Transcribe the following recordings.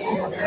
No.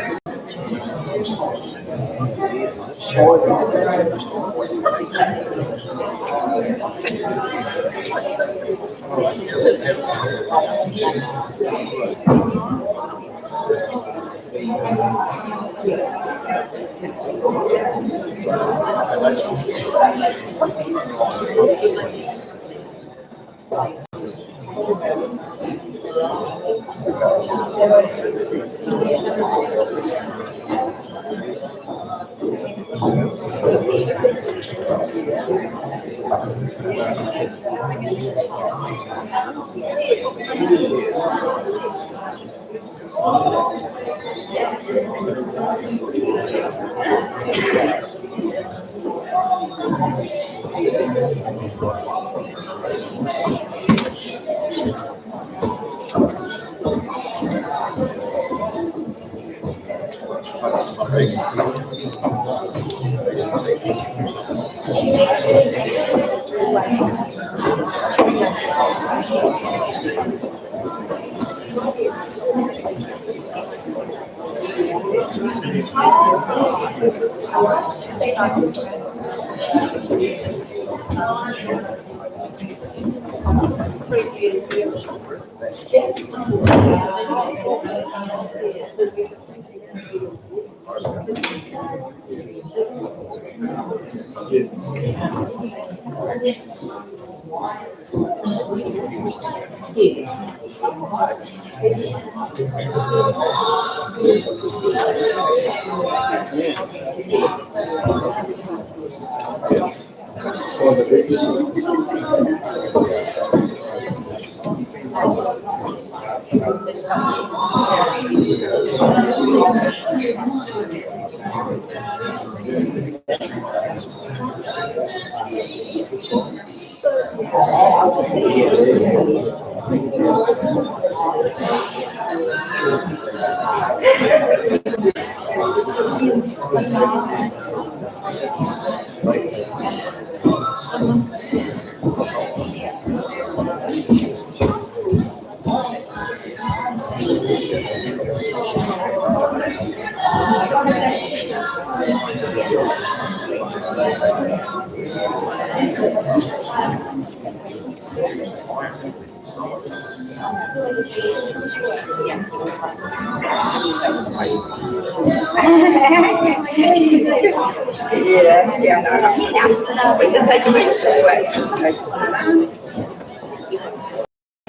Poi senza che mi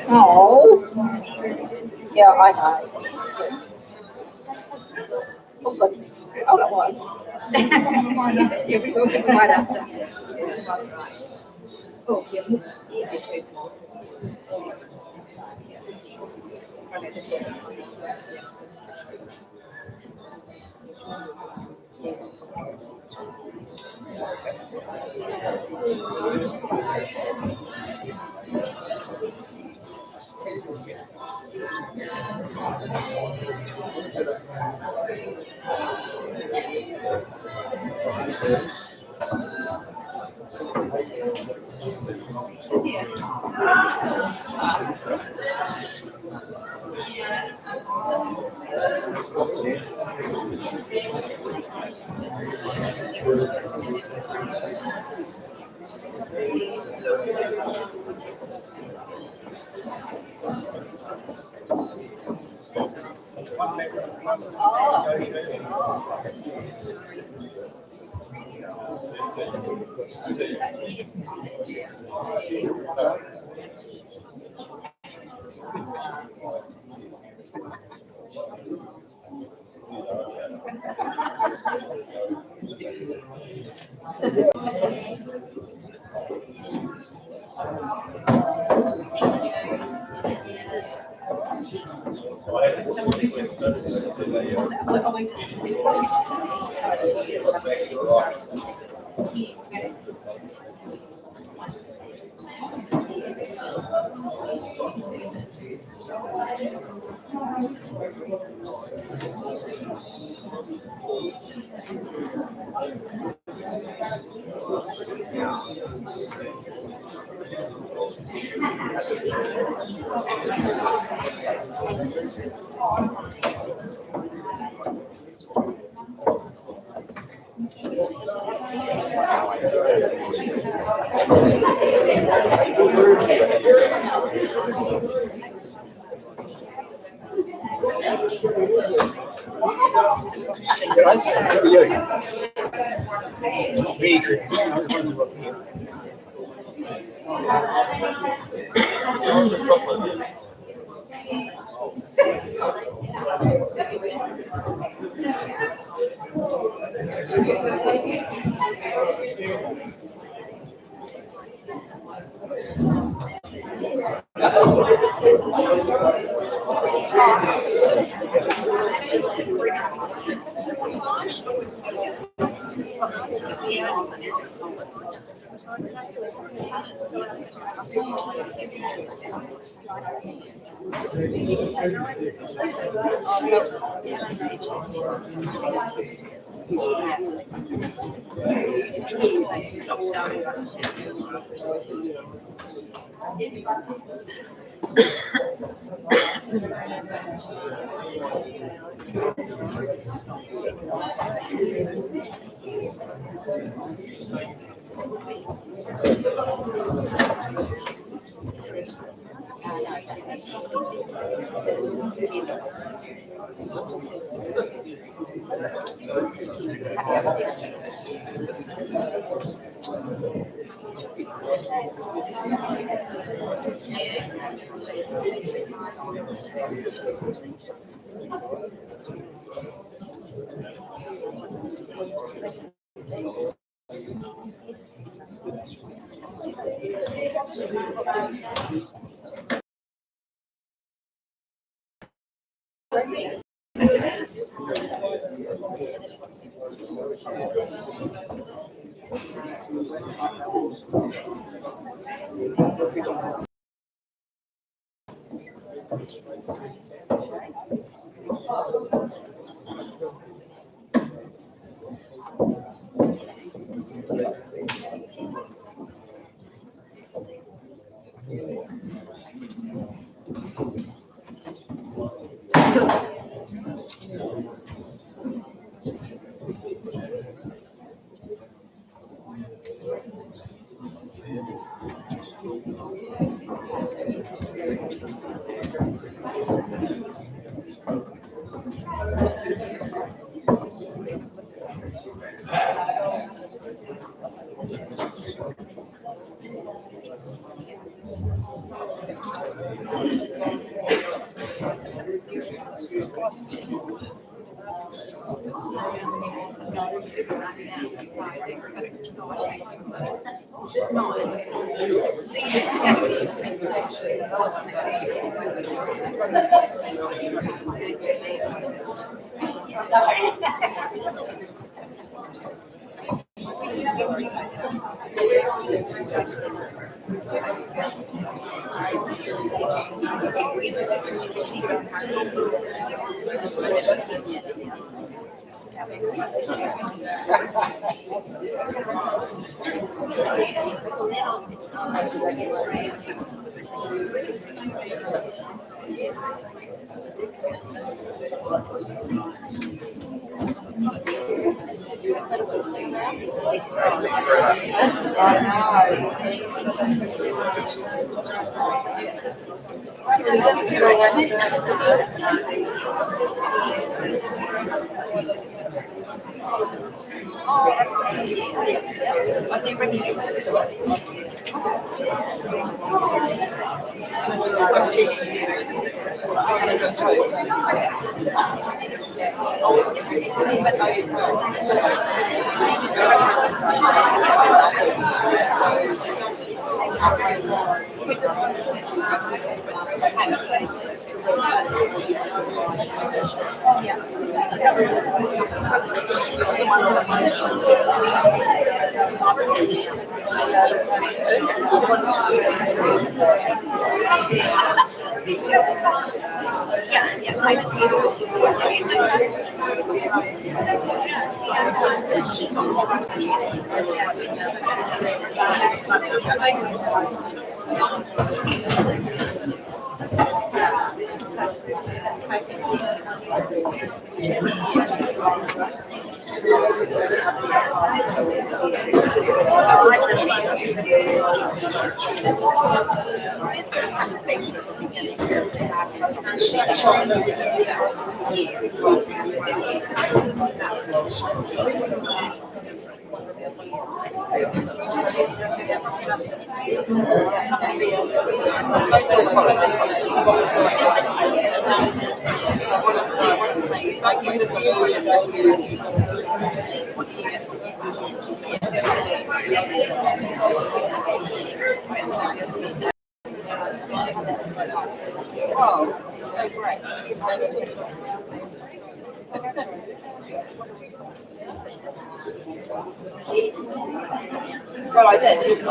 Oh. Yeah, I know. Yes. Oh, good. Oh, that was. Yeah, we will get right after. Oh, yeah. Well, I did.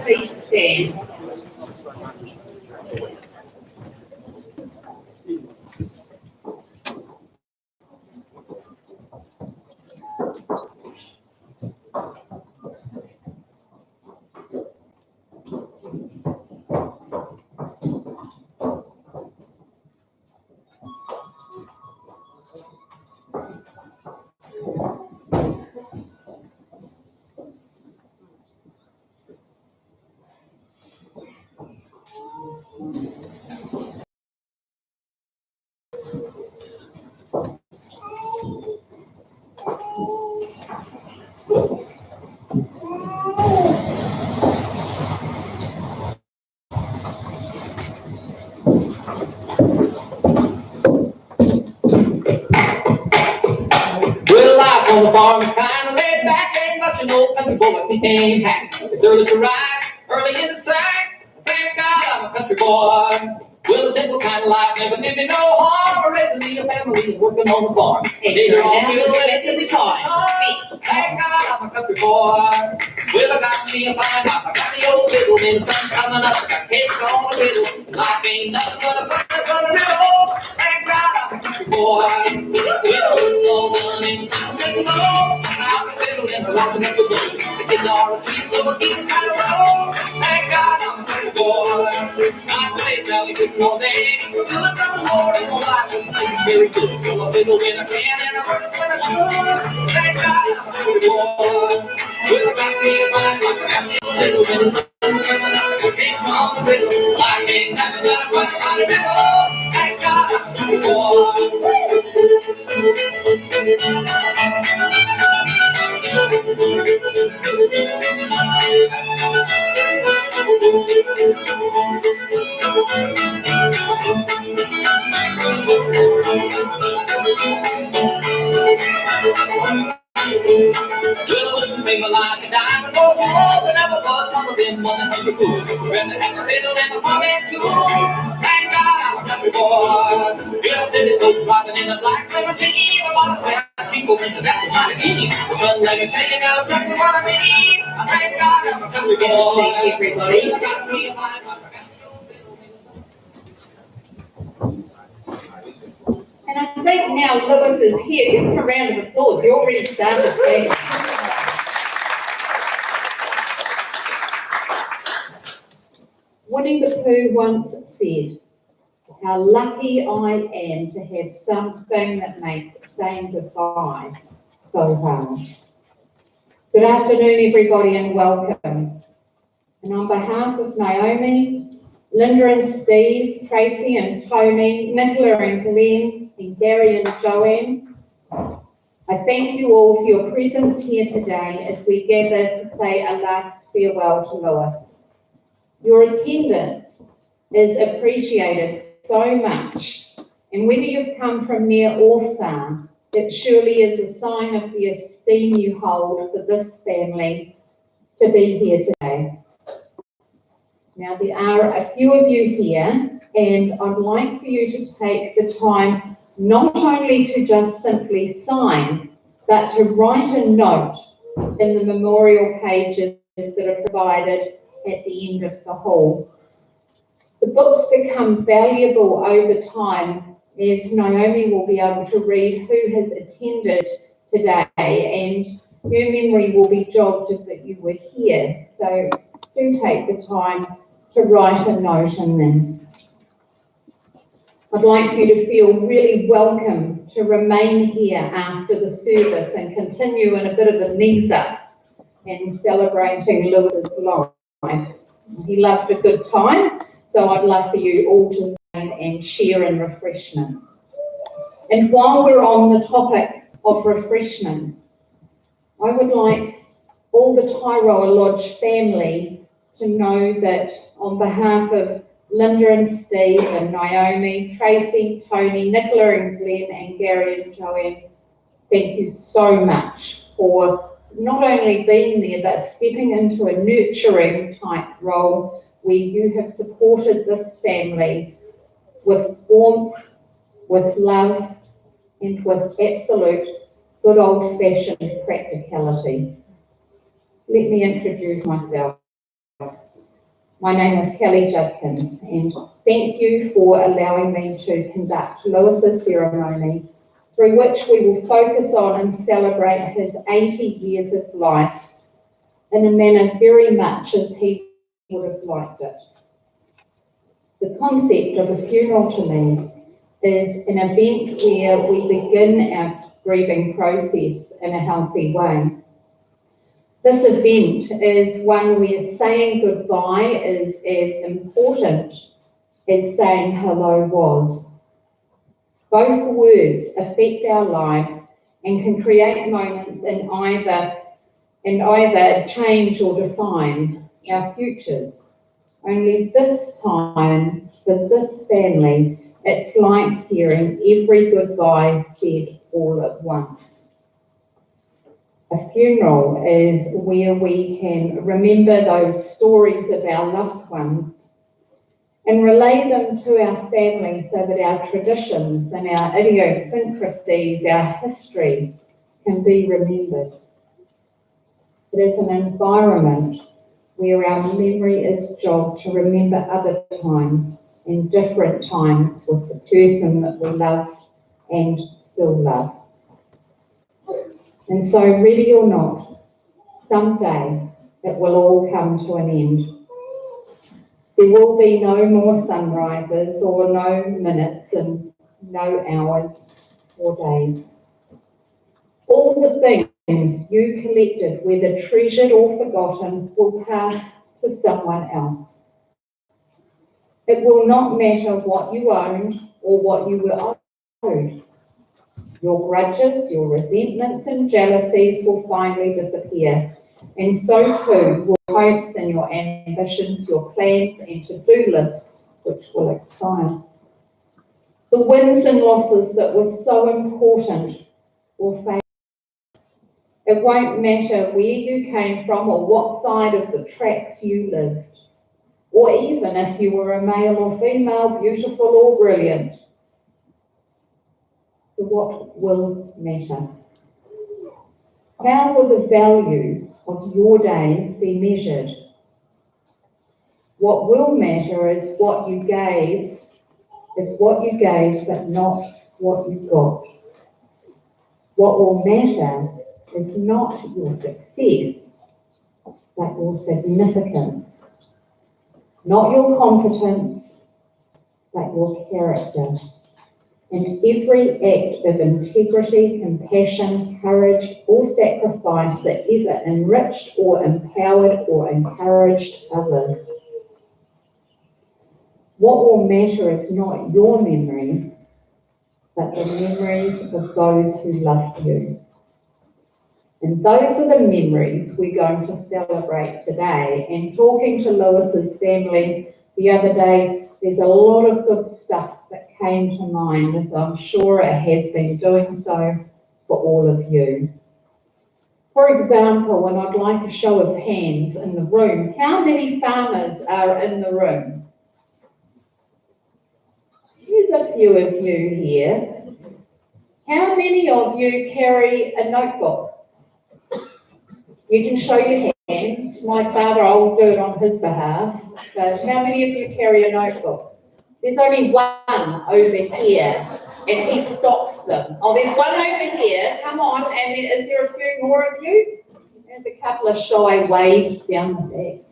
Please stand. on the farm is kind of laid back, ain't much an old country boy became hack. It's early to rise, early in the sack. Thank God I'm a country boy. With a simple kind of life, never did me no harm. Raising me a family and working on the farm. Days are all good and it's hard. Thank God I'm a country boy. Well, I got me a fine house. I got the old fiddle and the sun coming up. I got cakes on the middle. Life ain't nothing but a riddle. Thank God I'm a country boy. With a roof all done and some sitting low. Out the fiddle and the rocking up the boat. The kids are asleep, so we're keeping kind of roll. Thank God I'm a country boy. Not today, Sally, good all day. We're good from the morning, no life is very good. So I fiddle when I can and I work when I should. Thank God I'm a country boy. Well, I got me a fine life, I got me a fiddle when the sun coming up. The cakes on the riddle. I ain't nothing but a funny, funny riddle. Thank God I'm a country boy. Well, I wouldn't take my life to dime and go home, but never was one of them 100 fools. Rather have a riddle than a comment tools. Thank God I'm a country boy. Girl, city folks rocking in the black limousine. A lot of sad people think that that's a mighty key. The sun like taking out exactly what I mean. Thank God I'm a country boy. Say everybody. I got me a fine life. And I think now Lewis is here. Give him a round of applause. You already started there. Winnie the Pooh once said, "How lucky I am to have something that makes saying goodbye so hard." Good afternoon, everybody, and welcome. And on behalf of Naomi, Linda and Steve, Tracy and Tony, Nicola and Glenn, and Gary and Joanne, I thank you all for your presence here today as we gather to say a last farewell to Lewis. Your attendance is appreciated so much, and whether you've come from near or far, it surely is a sign of the esteem you hold for this family to be here today. Now, there are a few of you here, and I'd like for you to take the time not only to just simply sign, but to write a note in the memorial pages that are provided at the end of the hall. The books become valuable over time as Naomi will be able to read who has attended today, and her memory will be jogged that you were here. So do take the time to write a note in them. I'd like you to feel really welcome to remain here after the service and continue in a bit of a knees up and celebrating Lewis's life. He loved a good time, so I'd love for you all to remain and share in refreshments. And while we're on the topic of refreshments, I would like all the Tairoa Lodge family to know that on behalf of Linda and Steve and Naomi, Tracy, Tony, Nicola and Glenn and Gary and Joanne, thank you so much for not only being there, but stepping into a nurturing type role where you have supported this family with warmth, with love, and with absolute good old-fashioned practicality. Let me introduce myself. My name is Kelly Judkins, and thank you for allowing me to conduct Lewis's ceremony, through which we will focus on and celebrate his 80 years of life in a manner very much as he would have liked it. The concept of a funeral to me is an event where we begin our grieving process in a healthy way. This event is one where saying goodbye is as important as saying hello was. Both words affect our lives and can create moments in either change or define our futures. Only this time, for this family, it's like hearing every goodbye said all at once. A funeral is where we can remember those stories of our loved ones and relay them to our family so that our traditions and our idiosyncrasies, our history, can be remembered. It is an environment where our memory is jogged to remember other times and different times with the person that we loved and still love. And so, ready or not, someday it will all come to an end. There will be no more sunrises or no minutes and no hours or days. All the things you collected, whether treasured or forgotten, will pass to someone else. It will not matter what you owned or what you were owed. Your grudges, your resentments and jealousies will finally disappear, and so too will hopes and your ambitions, your plans and to-do lists, which will expire. The wins and losses that were so important will fade. It won't matter where you came from or what side of the tracks you lived, or even if you were a male or female, beautiful or brilliant. So what will matter? How will the value of your days be measured? What will matter is what you gave, but not what you got. What will matter is not your success, but your significance. Not your competence, but your character. And every act of integrity, compassion, courage, or sacrifice that ever enriched or empowered or encouraged others. What will matter is not your memories, but the memories of those who loved you. And those are the memories we're going to celebrate today. And talking to Lewis's family the other day, there's a lot of good stuff that came to mind, as I'm sure it has been doing so for all of you. For example, and I'd like a show of hands in the room, how many farmers are in the room? There's a few of you here. How many of you carry a notebook? You can show your hands. My father, I'll do it on his behalf. But how many of you carry a notebook? There's only one over here, and he stops them. Oh, there's one over here. Come on. And is there a few more of you? There's a couple of shy waves down the back.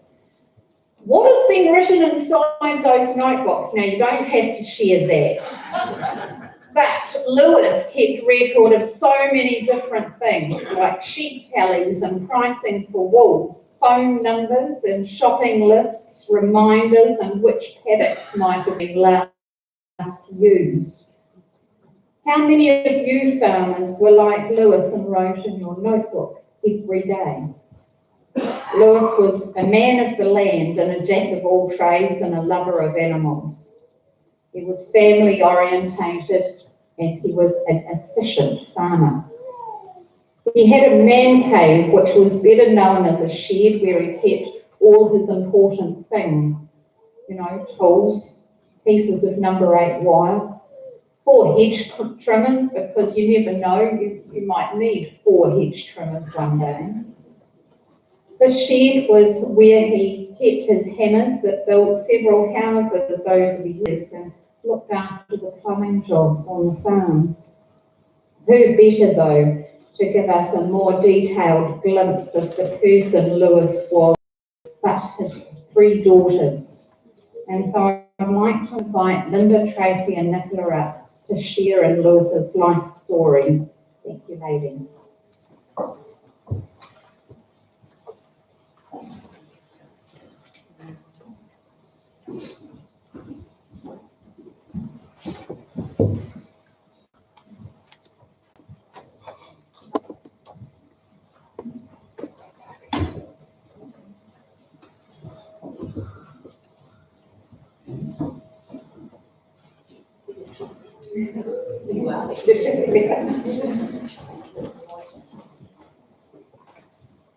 What has been written inside those notebooks? Now, you don't have to share that. But Lewis kept record of so many different things, like sheep tallies and pricing for wool, phone numbers and shopping lists, reminders and which paddocks might have been last used. How many of you farmers were like Lewis and wrote in your notebook every day? Lewis was a man of the land and a jack of all trades and a lover of animals. He was family orientated and he was an efficient farmer. He had a man cave, which was better known as a shed where he kept all his important things, tools, pieces of number 8 wire, 4 hedge trimmers, because you never know, you might need 4 hedge trimmers one day. The shed was where he kept his hammers that built several houses over the years and looked after the plumbing jobs on the farm. Who better, though, to give us a more detailed glimpse of the person Lewis was, but his 3 daughters. And so I'd like to invite Linda, Tracy and Nicola up to share in Lewis's life story. Thank you, ladies.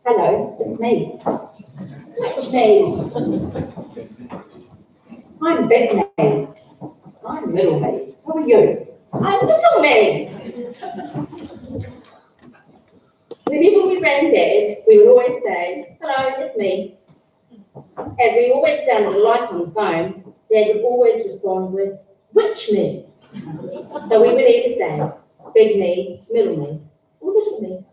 Hello, it's me. It's me. I'm Big Me. I'm Little Me. How are you? I'm Little Me. Whenever we ran Dad, we would always say, hello, it's me. As we always sounded alike on the phone, Dad would always respond with, which me? So we would either say, Big Me, Middle Me, or Little Me.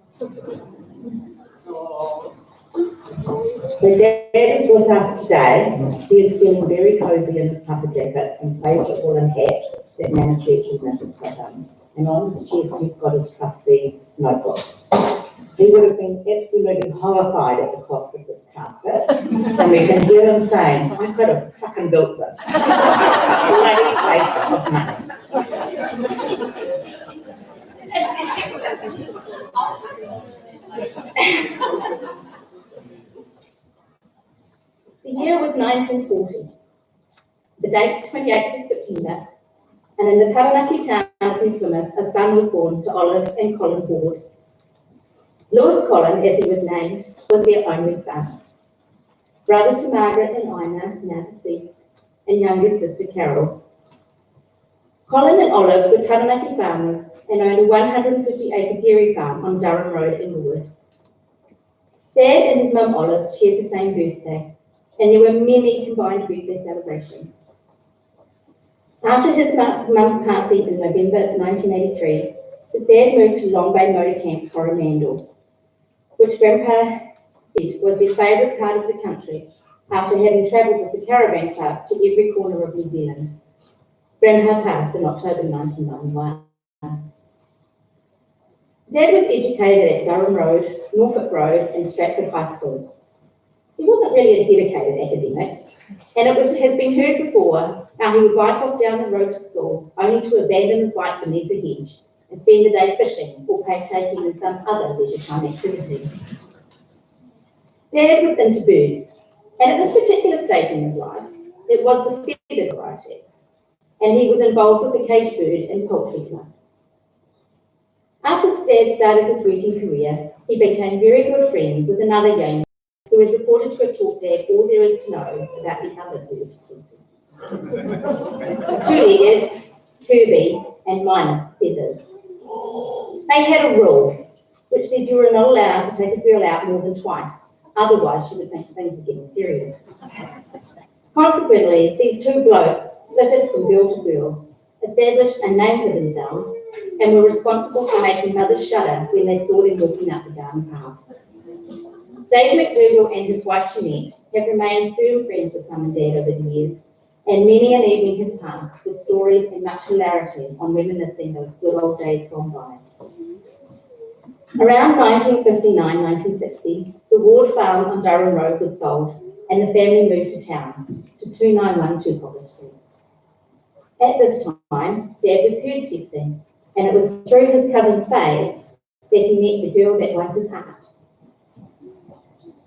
So Dad is with us today. He is feeling very cosy in his puffer jacket and favourite woolen hat that Nana Churchill knitted for him. And on his chest he's got his trusty notebook. He would have been absolutely horrified at the cost of this casket. And we can hear him saying, I could have fucking built this. Bloody waste of money. The year was 1940. The date, 28th of September, and in the Taranaki town of New Plymouth, a son was born to Olive and Colin Ward. Lewis Colin, as he was named, was their only son. Brother to Margaret and Ina, now deceased, and younger sister Carol. Colin and Olive were Taranaki farmers and owned a 150-acre dairy farm on Durham Road, Inglewood. Dad and his mum Olive shared the same birthday, and there were many combined birthday celebrations. After his mum's passing in November 1983, his dad moved to Long Bay Motor Camp, Coromandel, which Grandpa said was their favourite part of the country after having travelled with the caravan club to every corner of New Zealand. Grandpa passed in October 1991. Dad was educated at Durham Road, Norfolk Road and Stratford High Schools. He wasn't really a dedicated academic, and has been heard before how he would bike off down the road to school only to abandon his bike beneath the hedge and spend the day fishing or partaking in some other leisure time activity. Dad was into birds, and at this particular stage in his life, it was the feathered variety, and he was involved with the cage bird and poultry clubs. After Dad started his working career, he became very good friends with another young who is reported to have taught Dad all there is to know about the other bird species. Two-legged, Kirby, and minus feathers. They had a rule, which said you were not allowed to take a girl out more than twice, otherwise she would think things were getting serious. Consequently, these two blokes, flitted from girl to girl, established a name for themselves and were responsible for making mothers shudder when they saw them walking up the garden path. Dave McDougall and his wife Jeanette have remained firm friends with Mum and Dad over the years, and many an evening has passed with stories and much hilarity on reminiscing those good old days gone by. Around 1959-1960, the Ward farm on Durham Road was sold and the family moved to town, to 291 Tupoka Street. At this time, Dad was herd testing, and it was through his cousin Faye that he met the girl that won his heart,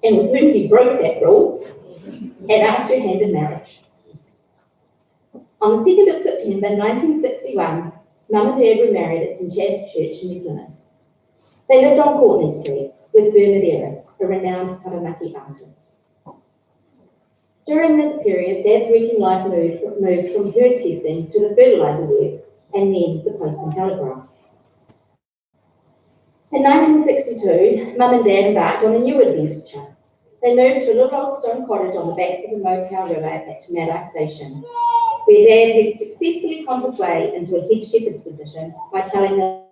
and with whom he broke that rule and asked her hand in marriage. On the 2nd of September 1961, Mum and Dad were married at St Chad's Church in New Plymouth. They lived on Courtney Street with Bernard Ellis, a renowned Taranaki artist. During this period, Dad's working life moved from herd testing to the fertiliser works and then the Post and Telegraph. In 1962, Mum and Dad embarked on a new adventure. They moved to a little old stone cottage on the banks of the Mokau River at Te Matai Station, where Dad had successfully conned his way into a head shepherd's position by telling them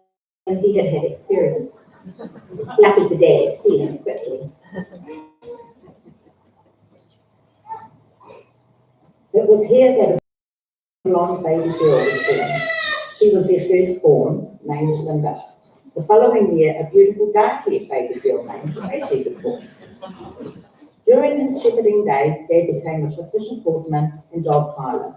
he had had experience. Lucky for Dad, he learned quickly. It was here that a blonde baby girl was born. She was their firstborn, named Linda. The following year, a beautiful dark-haired baby girl named Tracy was born. During his shepherding days, Dad became a proficient horseman and dog pilot.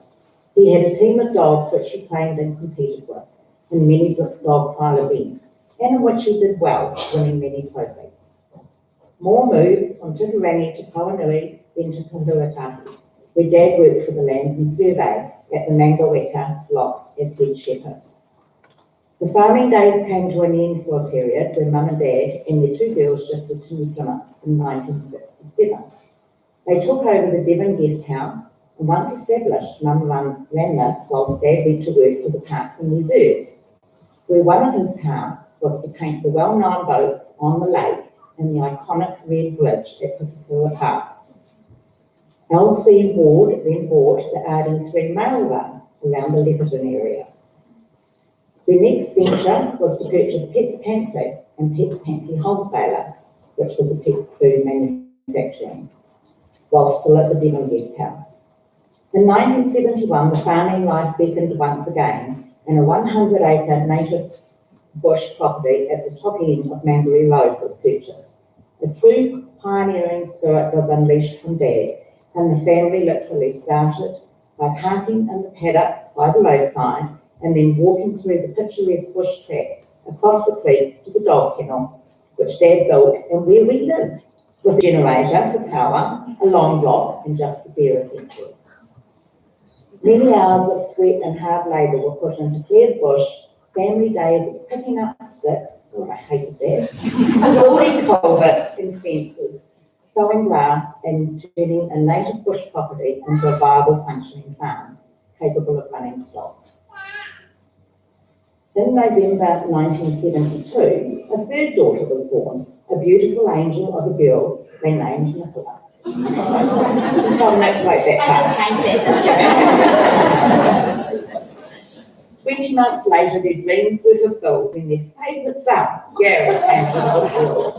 He had a team of dogs which he trained and competed with in many dog pile events, and in which he did well, winning many trophies. More moves from Titirangi to Kawanui, then to Kahuatahi, where Dad worked for the Lands and Survey at the Mangaweka Lock as head shepherd. The farming days came to an end for a period when Mum and Dad and their two girls shifted to New Plymouth in 1967. They took over the Devon Guest House, and once established, Mum ran this whilst Dad went to work for the Parks and Reserves, where one of his tasks was to paint the well-known boats on the lake and the iconic Red Bridge at Pukekohe Park. L.C. Ward then bought the RD3 mail run around the Leppington area. Their next venture was to purchase Pett's Pantry and Pett's Pantry Wholesaler, which was a pet food manufacturing, while still at the Devon Guest House. In 1971, the farming life beckoned once again, and a 100-acre native bush property at the top end of Manbury Road was purchased. A true pioneering spirit was unleashed from Dad, and the family literally started by parking in the paddock by the roadside and then walking through the picturesque bush track across the creek to the dog kennel, which Dad built and where we lived, with a generator for power, a long block, and just the bare essentials. Many hours of sweat and hard labour were put into cleared bush, family days of picking up sticks, oh I hated that, building culverts and fences, sowing grass and turning a native bush property into a viable functioning farm, capable of running stock. In November 1972, a third daughter was born, a beautiful angel of a girl they named Nicola. Tom Nick wrote that part. I just changed it. 20 months later, their dreams were fulfilled when their favourite son, Gary, came to the world.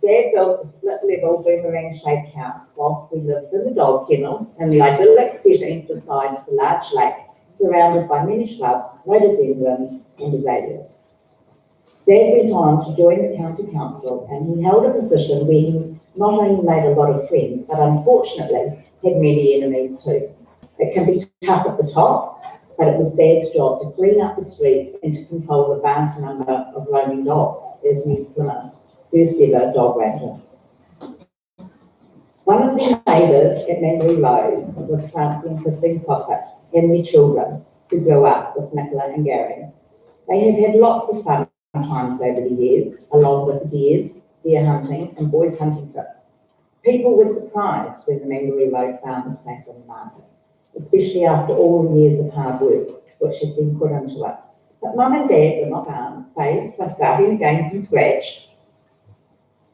Dad built a split-level boomerang-shaped house whilst we lived in the dog kennel in the idyllic setting beside the large lake, surrounded by many shrubs, rhododendrons and azaleas. Dad went on to join the county council, and he held a position where he not only made a lot of friends, but unfortunately had many enemies too. It can be tough at the top, but it was Dad's job to clean up the streets and to control the vast number of roaming dogs as New Plymouth's first ever dog ranger. One of their neighbours at Manbury Road was Francie and Christine Prophet and their children, who grew up with Nicola and Gary. They have had lots of fun times over the years, along with deer hunting and boys hunting trips. People were surprised when the Manbury Road farm was placed on the market, especially after all the years of hard work which had been put into it. But Mum and Dad were not fazed by starting again from scratch.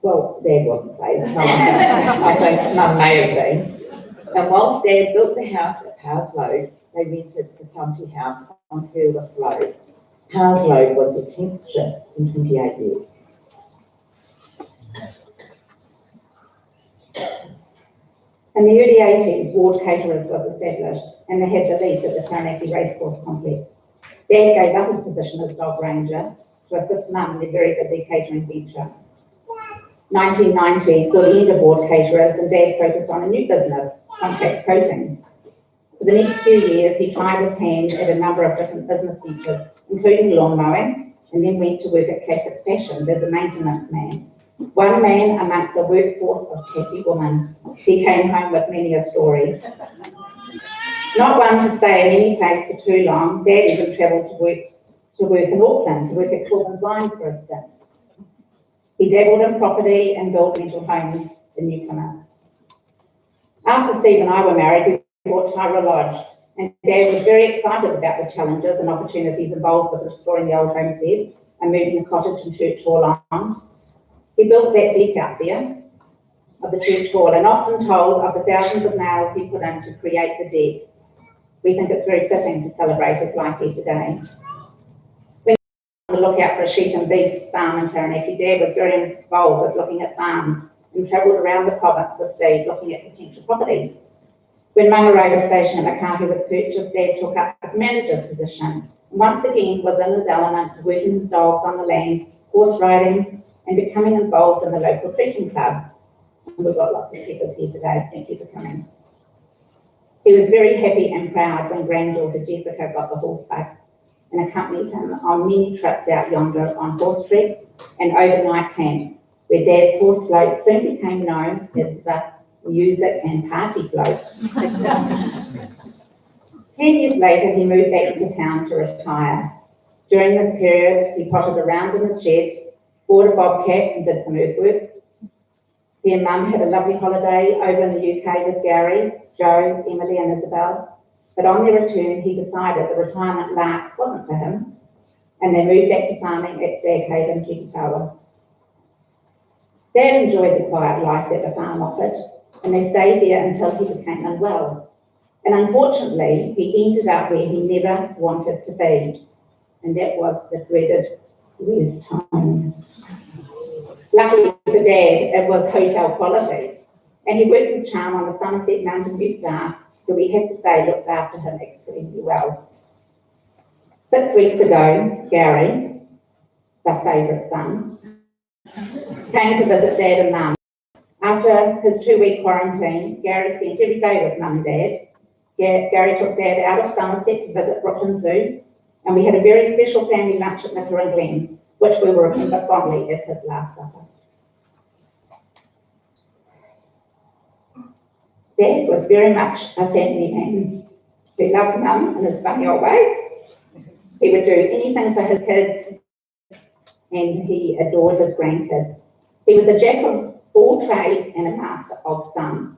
Well, Dad wasn't fazed, I think Mum may have been. And whilst Dad built the house at Powers Road, they rented the county house on Hurworth Road. Powers Road was the 10th shift in 28 years. In the early 80s, Ward Caterers was established, and they had the lease at the Taranaki Racecourse Complex. Dad gave up his position as dog ranger to assist Mum in the very busy catering venture. 1990 saw the end of Ward Caterers, and Dad focused on a new business, Contact Coatings. For the next few years, he tried his hand at a number of different business ventures, including lawn mowing, and then went to work at Classic Fashions as a maintenance man. One man amongst a workforce of chatty women, he came home with many a story. Not one to stay in any place for too long, Dad even travelled to work in Auckland, to work at Corbin's Wines for a stint. He dabbled in property and built rental homes in New Plymouth. After Steve and I were married, we bought Tyra Lodge, and Dad was very excited about the challenges and opportunities involved with restoring the old homestead and moving the cottage and church hall on. He built that deck out there of the church hall, and often told of the thousands of nails he put in to create the deck. We think it's very fitting to celebrate his life here today. When we were on the lookout for a sheep and beef farm in Taranaki, Dad was very involved with looking at farms and travelled around the province with Steve looking at potential properties. When Mangarawa Station at Makahi was purchased, Dad took up the manager's position, and once again was in his element, working his dogs on the land, horse riding, and becoming involved in the local trekking club. And we've got lots of trekkers here today. Thank you for coming. He was very happy and proud when granddaughter Jessica got the horse bug and accompanied him on many trips out yonder on horse treks and overnight camps, where Dad's horse float soon became known as the music and party float. 10 years later, he moved back into town to retire. During this period, he potted around in his shed, bought a bobcat and did some earthworks. He and Mum had a lovely holiday over in the UK with Gary, Joe, Emily and Isabel. But on their return, he decided the retirement lark wasn't for him, and they moved back to farming at Staghaven in Tukitawa. Dad enjoyed the quiet life that the farm offered, and they stayed there until he became unwell. And unfortunately, he ended up where he never wanted to be, and that was the dreaded rest home. Luckily for Dad, it was hotel quality, and he worked his charm on the Somerset Mountain View staff, who we have to say looked after him extremely well. 6 weeks ago, Gary, the favourite son, came to visit Dad and Mum. After his 2-week quarantine, Gary spent every day with Mum and Dad. Gary took Dad out of Somerset to visit Brooklyn Zoo, and we had a very special family lunch at Nicker and Glenn's, which we will remember fondly as his last supper. Dad was very much a family man. He loved Mum in his funny old way. He would do anything for his kids, and he adored his grandkids. He was a jack of all trades and a master of some.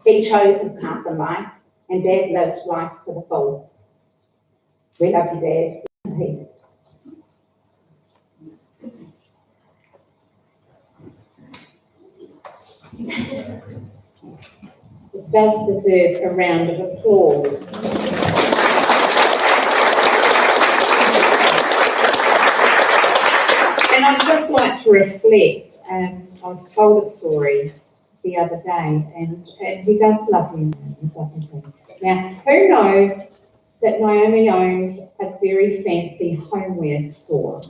He chose his path in life, and Dad lived life to the full. We love you, Dad. Peace. It does deserve a round of applause. And I'd just like to reflect, I was told a story the other day, and he does love you, doesn't he? Now, who knows that Naomi owned a very fancy homeware store?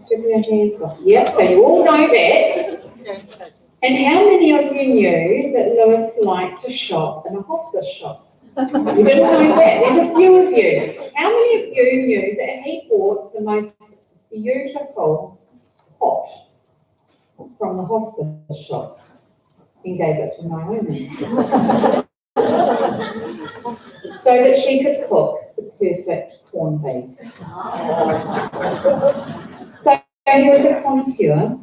Give me a hands up. Yep, so you all know that. And how many of you knew that Lewis liked to shop in a hospice shop? You didn't know that. There's a few of you. How many of you knew that he bought the most beautiful pot from the hospice shop and gave it to Naomi so that she could cook the perfect corned beef? So he was a connoisseur.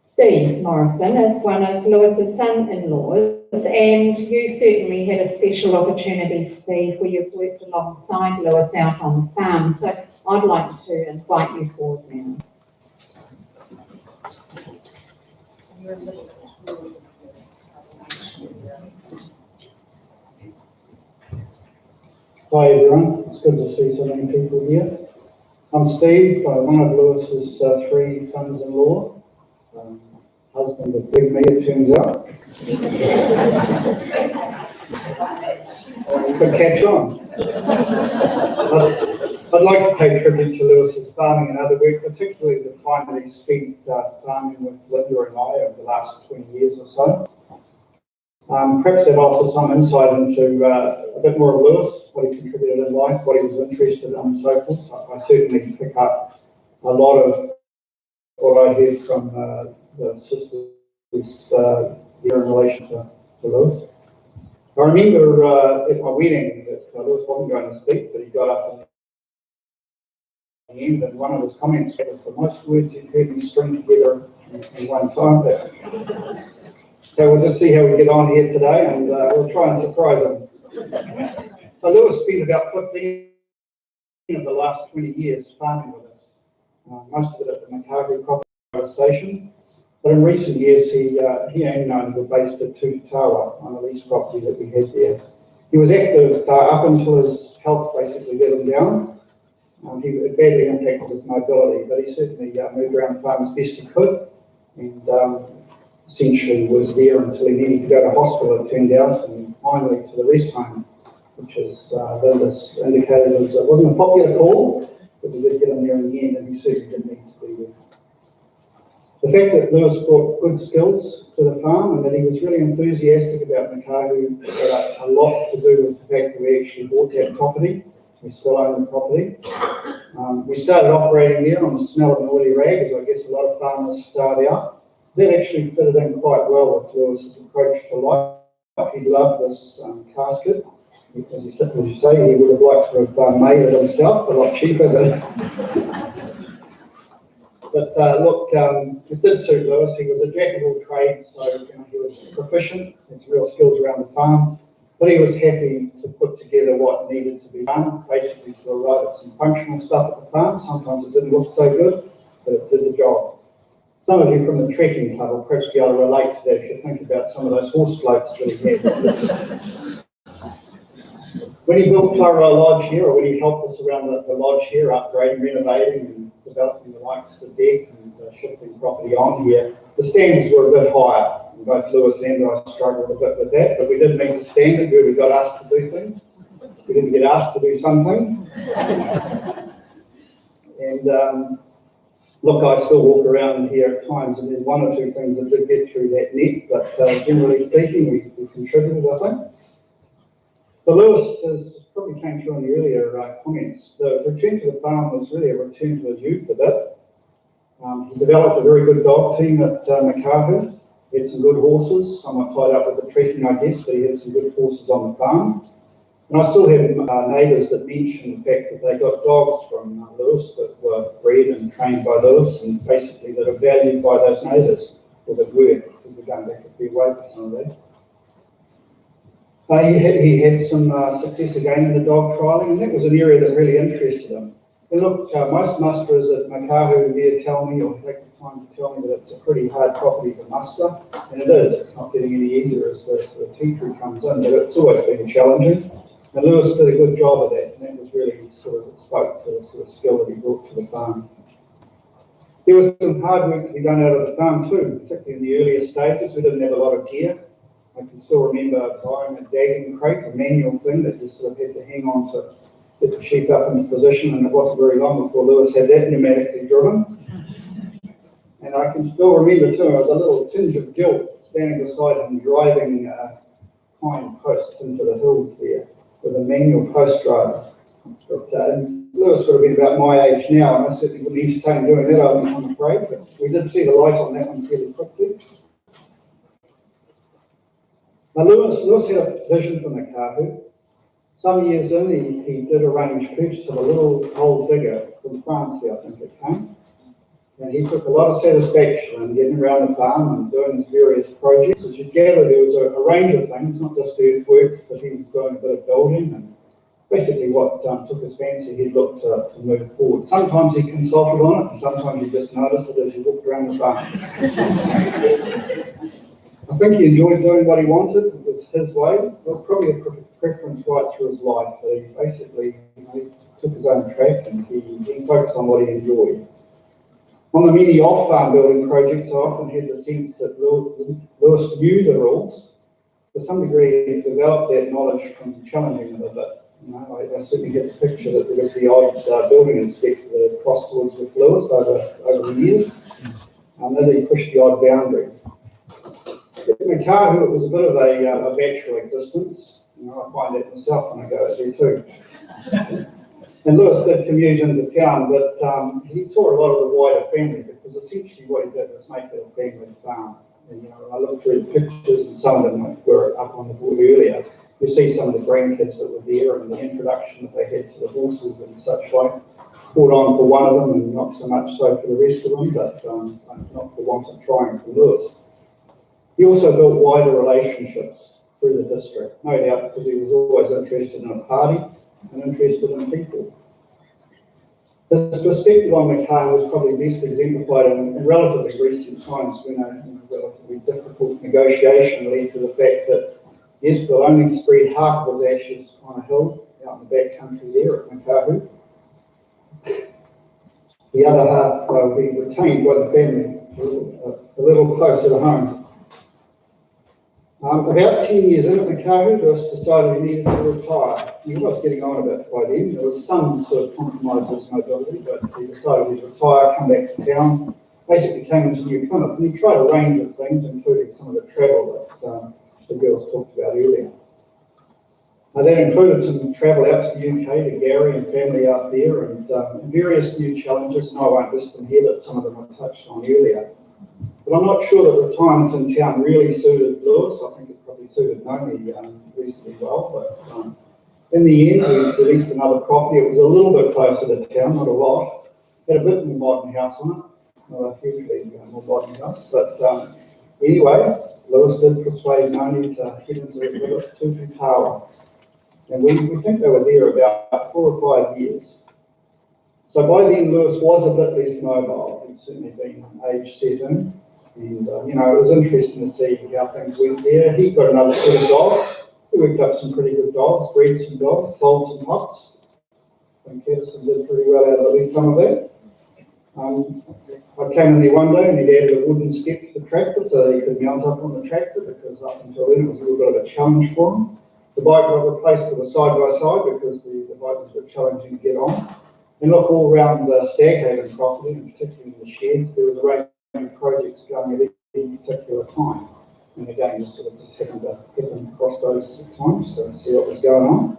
Steve Morrison is one of Lewis's son-in-laws, and you certainly had a special opportunity, Steve, where you've worked alongside Lewis out on the farm. So I'd like to invite you forward now. Hi everyone, it's good to see so many people here. I'm Steve, one of Lewis's 3 sons-in-law. Husband of Big Me, it turns out. You could catch on. I'd like to pay tribute to Lewis's farming and other work, particularly the time that he spent farming with Linda and I over the last 20 years or so. Perhaps that offers some insight into a bit more of Lewis, what he contributed in life, what he was interested in and so forth. I certainly pick up a lot of what I heard from the sisters here in relation to Lewis. I remember at my wedding that Lewis wasn't going to speak, but he got up at the end, and one of his comments was the most words he'd heard me string together in one time. So we'll just see how we get on here today, and we'll try and surprise him. So Lewis spent about 15 of the last 20 years farming with us, most of it at the Makagu Crop Station. But in recent years, he and Noni were based at Tukitawa on a lease property that we had there. He was active up until his health basically let him down. He badly impacted his mobility, but he certainly moved around the farm as best he could, and essentially was there until he needed to go to hospital, it turned out, and finally to the rest home, which is Linda's indicated wasn't a popular call, but we did get him there in the end, and he certainly didn't need to be there. The fact that Lewis brought good skills to the farm and that he was really enthusiastic about Makagu had a lot to do with the fact that we actually bought that property. We still own the property. We started operating there on the smell of an oily rag, as I guess a lot of farmers start out. That actually fitted in quite well with Lewis's approach to life. He loved this casket. as you say, he would have liked to have made it himself, a lot cheaper than. But look, it did suit Lewis. He was a jack of all trades, so he was proficient. His real skills around the farm. But he was happy to put together what needed to be done, basically to arrive at some functional stuff at the farm. Sometimes it didn't look so good, but it did the job. Some of you from the trekking club will perhaps be able to relate to that if you think about some of those horse floats that he had. When he built Tairau Lodge here, or when he helped us around the lodge here, upgrading, renovating and developing the likes of the deck and shifting property on here, the standards were a bit higher. Both Lewis and I struggled a bit with that, but we did meet the standard where we got asked to do things. We didn't get asked to do some things. And look, I still walk around here at times, and there's one or two things that did get through that net, but generally speaking, we contributed, I think. But Lewis, as probably came through in the earlier comments, the return to the farm was really a return to his youth a bit. He developed a very good dog team at Makahu. He had some good horses, somewhat tied up with the trekking, I guess, but he had some good horses on the farm. And I still have neighbours that mention the fact that they got dogs from Lewis that were bred and trained by Lewis, and basically that are valued by those neighbours, or that were, because we're going back a fair way for some of that. He had some success again in the dog trialling, and that was an area that really interested him. And look, most musterers at Makahu there tell me, or take the time to tell me, that it's a pretty hard property to muster, and it is. It's not getting any easier as the sort of teacher comes in, but it's always been challenging. And Lewis did a good job of that, and that was really sort of spoke to the sort of skill that he brought to the farm. There was some hard work to be done out of the farm too, particularly in the earlier stages. We didn't have a lot of gear. I can still remember buying a dagging crate, a manual thing that you sort of had to hang on to get the sheep up into position, and it wasn't very long before Lewis had that pneumatically driven. And I can still remember too, there was a little tinge of guilt standing beside him driving pine posts into the hills there with a manual post driver. But Lewis would have been about my age now, and I certainly wouldn't entertain doing that, I'm afraid, but we did see the light on that one fairly quickly. Now, Lewis had a vision for Makahu. Some years in, he did arrange purchase of a little old digger from France, I think it came. And he took a lot of satisfaction in getting around the farm and doing his various projects. As you gather, there was a range of things, not just earthworks, but he was doing a bit of building, and basically what took his fancy, he'd looked to move forward. Sometimes he consulted on it, and sometimes you just noticed it as you walked around the farm. I think he enjoyed doing what he wanted. It was his way. It was probably a preference right through his life. But he basically he took his own track, and he focused on what he enjoyed. On the many off-farm building projects, I often had the sense that Lewis knew the rules. To some degree, he developed that knowledge from challenging it a bit. I certainly get the picture that there was the odd building inspector that had crossed swords with Lewis over the years, and then he pushed the odd boundary. At Makahu, it was a bit of a bachelor existence. I find that myself when I go out there too. And Lewis did commute into town, but he saw a lot of the wider family, because essentially what he did was make it a family farm. And I looked through the pictures, and some of them were up on the board earlier. You see some of the grandkids that were there, and the introduction that they had to the horses and such like. Caught on for one of them, and not so much so for the rest of them, but not for want of trying for Lewis. He also built wider relationships through the district, no doubt because he was always interested in a party and interested in people. His perspective on Makahu was probably best exemplified in relatively recent times when a relatively difficult negotiation led to the fact that, yes, we'll only spread half of his ashes on a hill out in the back country there at Makahu. The other half will be retained by the family a little closer to home. About 10 years in at Makahu, Lewis decided he needed to retire. He was getting on a bit by then. There was some sort of compromise of his mobility, but he decided he'd retire, come back to town, basically came into New Plymouth, and he tried a range of things, including some of the travel that the girls talked about earlier. That included some travel out to the UK, to Gary and family out there, and various new challenges, and I won't list them here, but some of them I touched on earlier. But I'm not sure that retirement in town really suited Lewis. I think it probably suited Naomi reasonably well, but In the end, we released another property. It was a little bit closer to town, not a lot. Had a bit more modern house on it, not a hugely more modern house. But anyway, Lewis did persuade Noni to head into the Tutu Tawa. And we think they were there about 4 or 5 years. So by then, Lewis was a bit less mobile. He'd certainly been age set in. And, it was interesting to see how things went there. He got another set of dogs. He worked up some pretty good dogs, bred some dogs, sold some huts. I think Peterson did pretty well out of at least some of that. I came in there one day and he'd added a wooden step to the tractor so that he could mount up on the tractor, because up until then it was a little bit of a challenge for him. The bike got replaced with a side-by-side because the bike was a bit challenging to get on. And look, all around the Staghaven property, and particularly in the sheds, there was a range of projects going at any particular time. And again, just happened to happen across those times to see what was going on.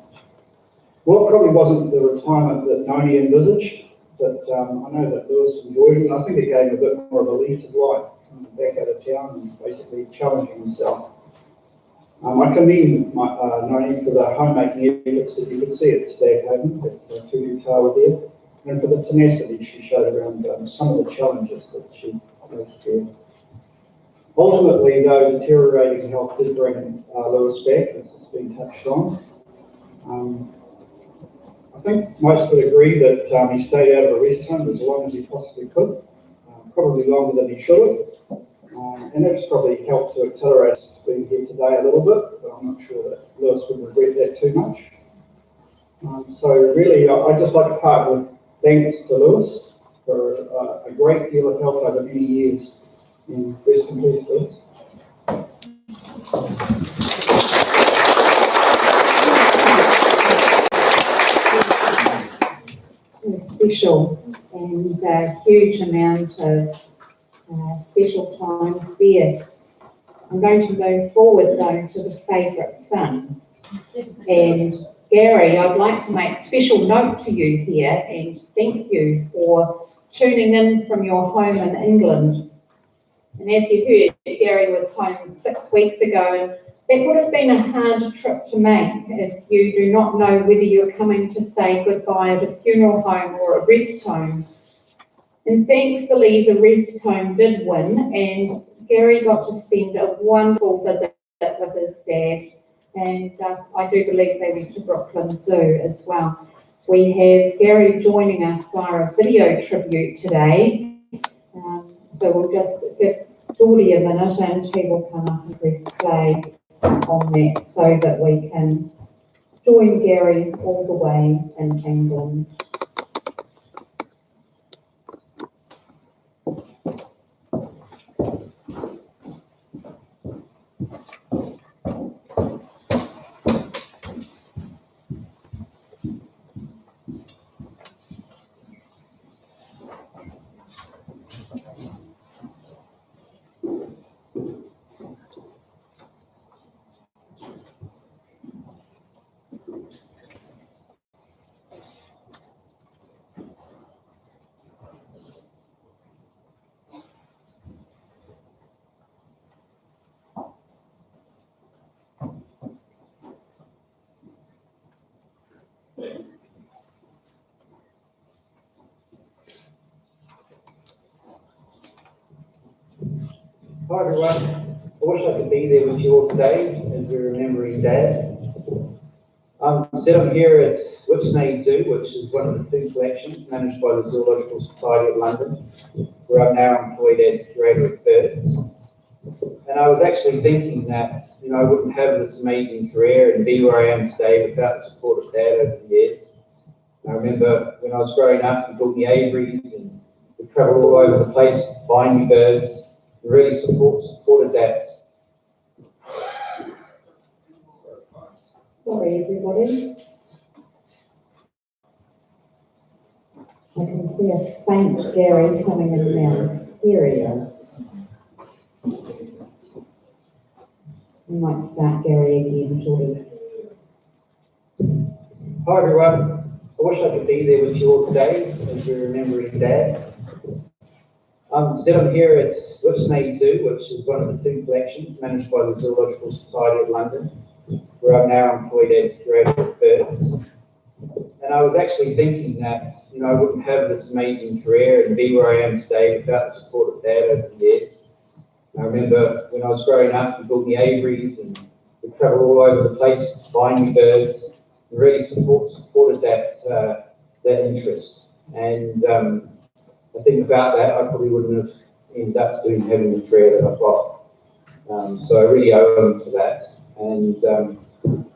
Well, it probably wasn't the retirement that Noni envisaged, but I know that Lewis enjoyed it, and I think it gave him a bit more of a lease of life, coming back out of town and basically challenging himself. I commend Noni for the homemaking efforts that you could see at Staghaven, at Tutu Tawa there, and for the tenacity she showed around some of the challenges that she faced there. Ultimately, though, deteriorating health did bring Lewis back, as it's been touched on. I think most would agree that he stayed out of a rest home as long as he possibly could, probably longer than he should have. And that's probably helped to accelerate us being here today a little bit, but I'm not sure that Lewis would regret that too much. So really, I'd just like to part with thanks to Lewis for a great deal of help over many years. In rest in peace, Lewis. Special and huge amount of special times there. I'm going to move forward though to the favourite son. And Gary, I'd like to make special note to you here and thank you for tuning in from your home in England. And as you heard, Gary was home 6 weeks ago. That would have been a hard trip to make if you do not know whether you're coming to say goodbye at a funeral home or a rest home. And thankfully, the rest home did win, and Gary got to spend a wonderful visit with his dad. And I do believe they went to Brooklyn Zoo as well. We have Gary joining us via a video tribute today. So we'll just give Geordie a minute and he will come up and press play on that so that we can join Gary all the way in England. Hi everyone, I wish I could be there with you all today as we're remembering Dad. I'm here at Whipsnade Zoo, which is one of the 2 collections managed by the Zoological Society of London, where I'm now employed as curator of birds. And I was actually thinking that, I wouldn't have this amazing career and be where I am today without the support of Dad over the years. I remember when I was growing up, he built me aviaries and we travelled all over the place to find me birds. Really supported that. Sorry, everybody. I can see a faint Gary coming in now. Here he is. We might start Gary again, Geordie. Hi everyone. I wish I could be there with you all today as we're remembering Dad. I'm here at Whipsnade Zoo, which is one of the 2 collections managed by the Zoological Society of London, where I'm now employed as curator of birds. And I was actually thinking that, you know, I wouldn't have this amazing career and be where I am today without the support of Dad over the years. I remember when I was growing up, he built me aviaries and we'd travel all over the place buying me birds, and really supported that interest. And I think without that, I probably wouldn't have ended up having the career that I've got. So I really owe him for that.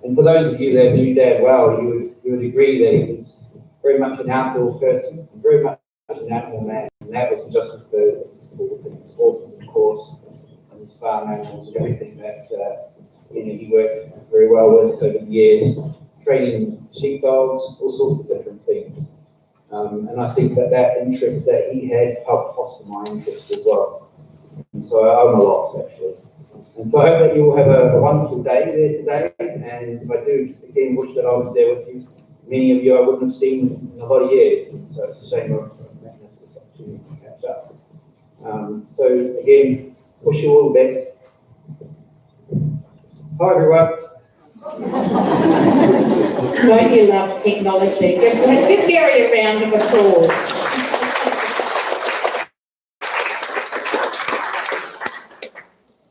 And for those of you that knew Dad well, you would agree that he was very much an outdoor person, very much an animal man. And that wasn't just with birds, but horses, of course, and his farm animals and everything that he worked very well with over the years, training sheepdogs, all sorts of different things. And I think that interest that he had helped foster my interest as well. And so I owe him a lot, actually. And so I hope that you will have a wonderful day there today. And I do, again, wish that I was there with you. Many of you I wouldn't have seen in a lot of years. And so it's a shame of making us this opportunity to catch up. So again, wish you all the best. Hi, everyone. Don't you love technology? Give Gary a round of applause.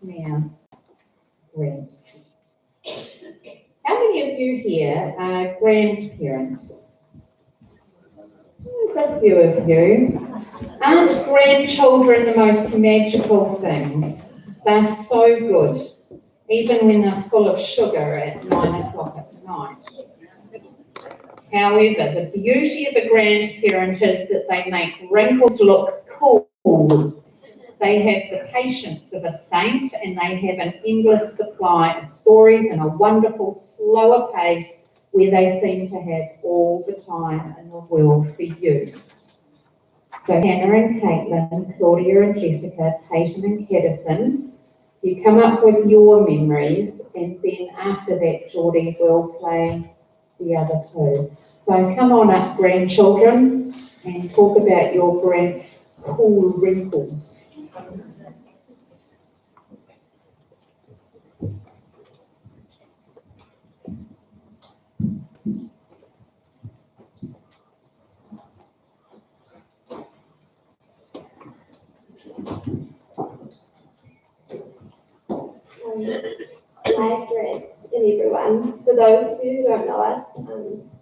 Now, gramps. How many of you here are grandparents? There's a few of you. Aren't grandchildren the most magical things? They're so good, even when they're full of sugar at 9 o'clock at night. However, the beauty of a grandparent is that they make wrinkles look cool. They have the patience of a saint, and they have an endless supply of stories and a wonderful, slower pace where they seem to have all the time in the world for you. So Hannah and Caitlin, Claudia and Jessica, Peyton and Caddison, you come up with your memories, and then after that, Geordie will play the other two. So come on up, grandchildren, and talk about your grand's cool wrinkles. Hi, friends and everyone. For those of you who don't know us,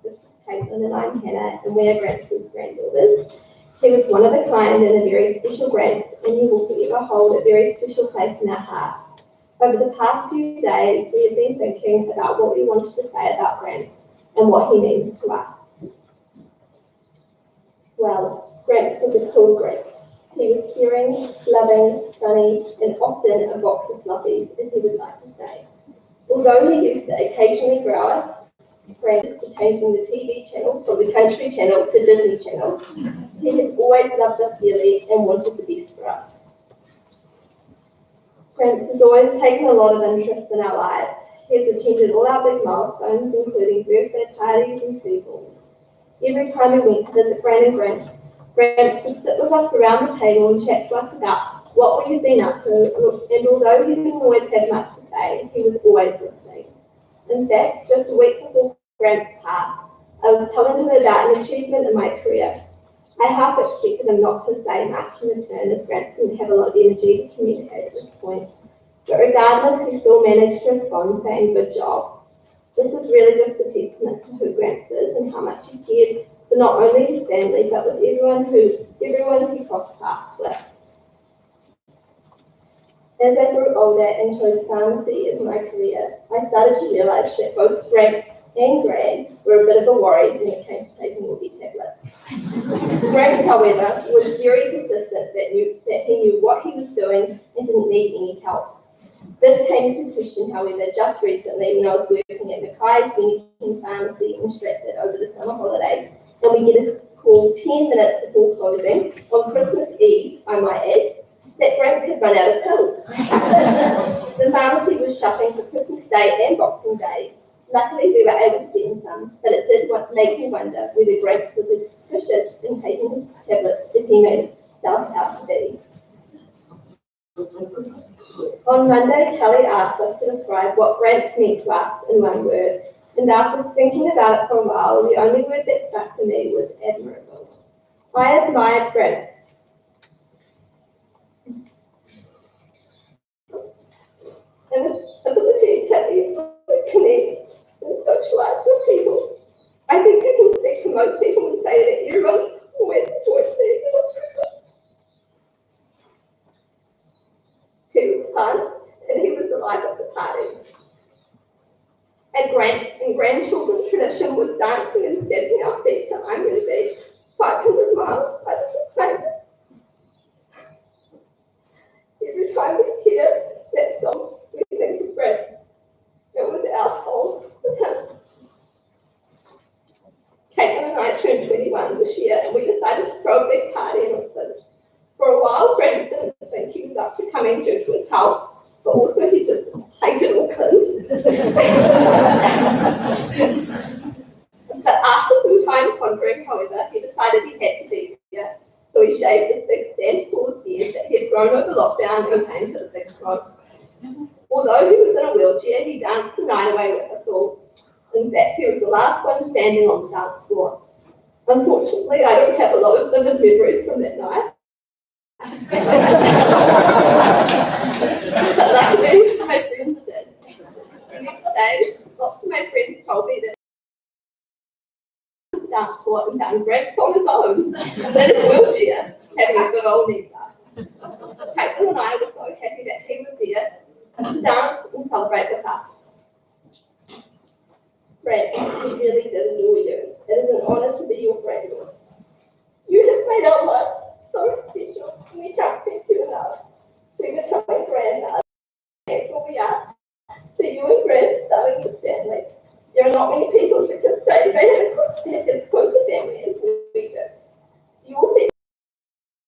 this is Caitlin and I'm Hannah, and we are Grantz's granddaughters. He was one of a kind and a very special Grantz, and he will forever hold a very special place in our heart. Over the past few days, we have been thinking about what we wanted to say about Grantz and what he means to us. Well, Grantz was a cool Grantz. He was caring, loving, funny, and often a box of fluffies, as he would like to say. Although he used to occasionally growl us, Grantz, for changing the TV channel from the Country Channel to Disney Channel, he has always loved us dearly and wanted the best for us. Grantz has always taken a lot of interest in our lives. He has attended all our big milestones, including birthday parties and food balls. Every time we went to visit Gran and Grantz would sit with us around the table and chat to us about what we had been up to, and although he didn't always have much to say, he was always listening. In fact, just a week before Grantz passed, I was telling him about an achievement in my career. I half expected him not to say much in return, as Grantz didn't have a lot of energy to communicate at this point. But regardless, he still managed to respond saying, "Good job." This is really just a testament to who Grantz is and how much he cared for not only his family, but with everyone he crossed paths with. As I grew older and chose pharmacy as my career, I started to realise that both Grantz and Gran were a bit of a worry when it came to taking all their tablets. Grantz, however, was very persistent that he knew what he was doing and didn't need any help. This came into question, however, just recently when I was working at Mackay's Union Pharmacy in Stratford over the summer holidays, and we get a call 10 minutes before closing, on Christmas Eve, I might add, that Grantz had run out of pills. The pharmacy was shutting for Christmas Day and Boxing Day. Luckily, we were able to get him some, but it did make me wonder whether Grantz was as proficient in taking his tablets as he made himself out to be. On Monday, Kelly asked us to describe what Grants meant to us in one word, and after thinking about it for a while, the only word that stuck for me was admirable. I admired Grants. And his ability to easily connect and socialise with people. I think I can speak for most people and say that everyone always enjoyed being in his presence. He was fun, and he was the life of the party. At Grants and grandchildren, tradition was dancing and stamping our feet to I'm Gonna Be 500 Miles by the Flamers. Every time we hear that song, we think of Grants. It was our song with him. Caitlin and I turned 21 this year, and we decided to throw a big party in Auckland. For a while, Grants didn't think he was up to coming due to his health, but also he just hated Auckland. But after some time pondering, however, he decided he had to be here. So he shaved his big Santa Claus beard that he had grown over lockdown and painted a big smoke. Although he was in a wheelchair, he danced the night away with us all. In fact, he was the last one standing on the dance floor. Unfortunately, I don't have a lot of vivid memories from that night. But luckily, my friends did. The next day, lots of my friends told me that he danced floor and done Grants on his own, in his wheelchair, having a good old nigger. Caitlin and I were so happy that he was there to dance and celebrate with us. Grants, we really did adore you. It is an honour to be your friend. You have made our lives so special, and we can't thank you enough. We were telling Grant how thankful we are for you and Grant starting this family. There are not many people that can say they have as close a family as we do. You will be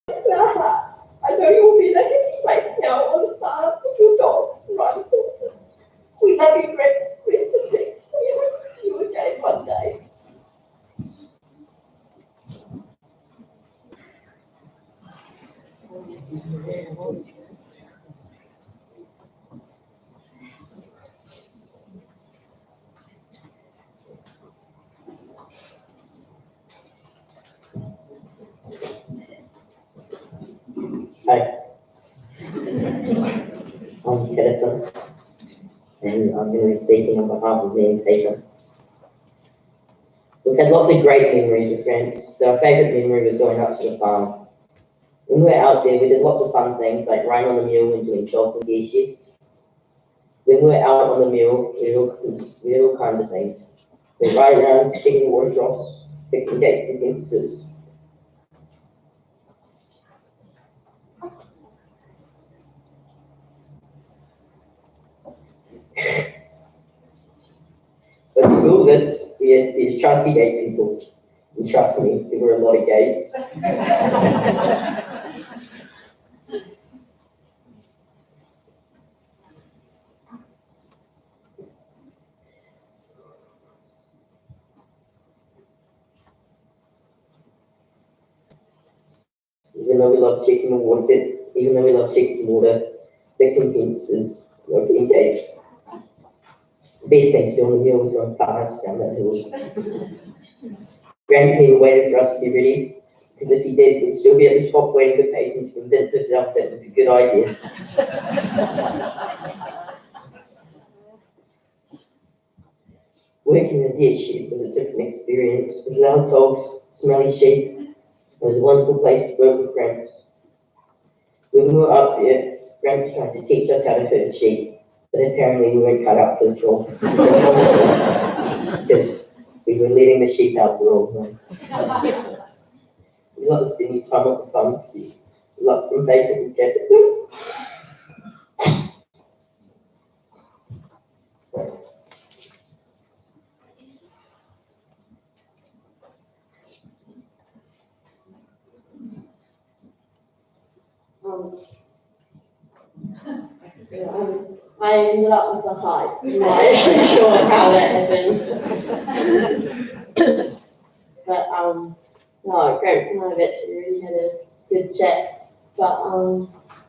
in our heart. I know you will be in a happy place now on the farm with your dogs and riding horses. We love you, Grant. Rest in peace. We hope to see you again one day. Hi, I'm Edison, and I'm going to be speaking on behalf of me and Peter. We've had lots of great memories with Grants. Our favourite memory was going up to the farm. When we were out there, we did lots of fun things like riding on the mule and doing jobs and gear shift. When we were out on the mule, we did all kinds of things. We'd ride around, checking water drops, fixing gates and fences. But through all this, we had these trusty gate people. And trust me, there were a lot of gates. Even though we love checking the water pit, even though we love checking water, fixing fences, opening gates. The best thing to do on the mule was going fast down that hill. Grandpa waited for us to be ready, because if he did, we'd still be at the top waiting for Peyton to convince herself that it was a good idea. Working in a deer shed was a different experience, with loud dogs, smelly sheep. It was a wonderful place to work with Gramps. When we were up there, Gramps tried to teach us how to herd sheep, but apparently we weren't cut out for the job. Because we were letting the sheep out the wrong way. We love spending time on the farm with you. We love from bacon and jackets. I ended up with a height. I'm not actually sure how that happened. But no, Gramps and I have actually really had a good chat. But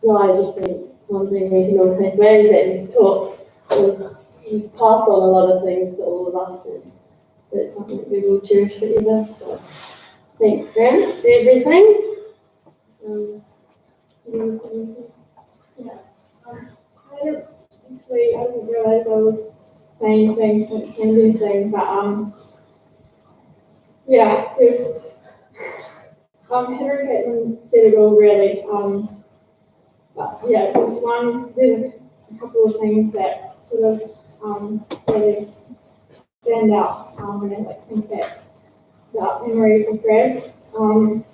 no, I just think one thing we can all take away is that his talk will pass on a lot of things to all of us, and it's something that we will cherish forever. So thanks, Graham, for everything. You wanna say anything? I didn't realise I was saying things, changing things, but yeah, there's Henry Caitlin said it all really. But yeah, there's a couple of things that sort of really stand out when I think back about memories of grads. One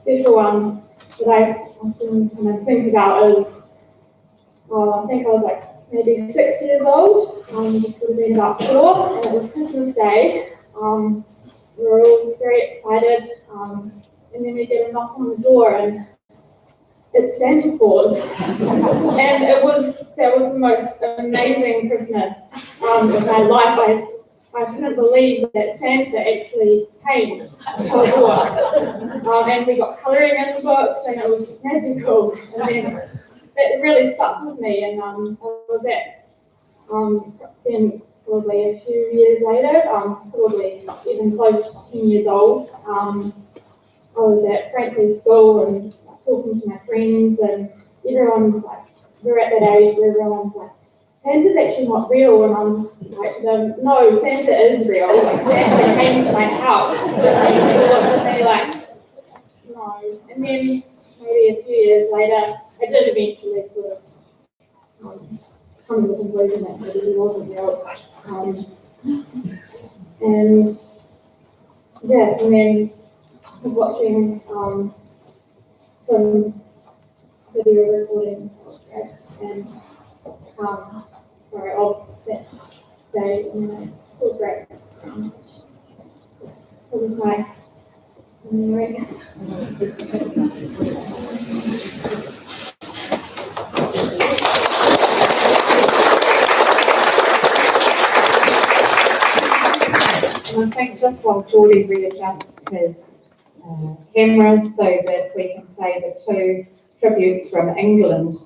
special one that I often kind of think about is, I think I was like maybe 6 years old, this would have been about 4, and it was Christmas Day. We were all very excited, and then we get a knock on the door, and it's Santa Claus. And that was the most amazing Christmas of my life. I couldn't believe that Santa actually came to our door. And we got colouring in the books, and it was magical. And then it really stuck with me, and I was at, then probably a few years later, probably even close to 10 years old, I was at Franklin School and talking to my friends, and everyone's like, we're at that age where everyone's like, Santa's actually not real, and I'm just like to them, no, Santa is real. Like, Santa came to my house, and they looked at me like, no. And then maybe a few years later, I did eventually sort of come to the conclusion that maybe he wasn't real. And yeah, and then I was watching some video recordings of Greg, and of that day, and it was great. It was my memory. And I think just while Geordie readjusts his camera so that we can play the 2 tributes from England,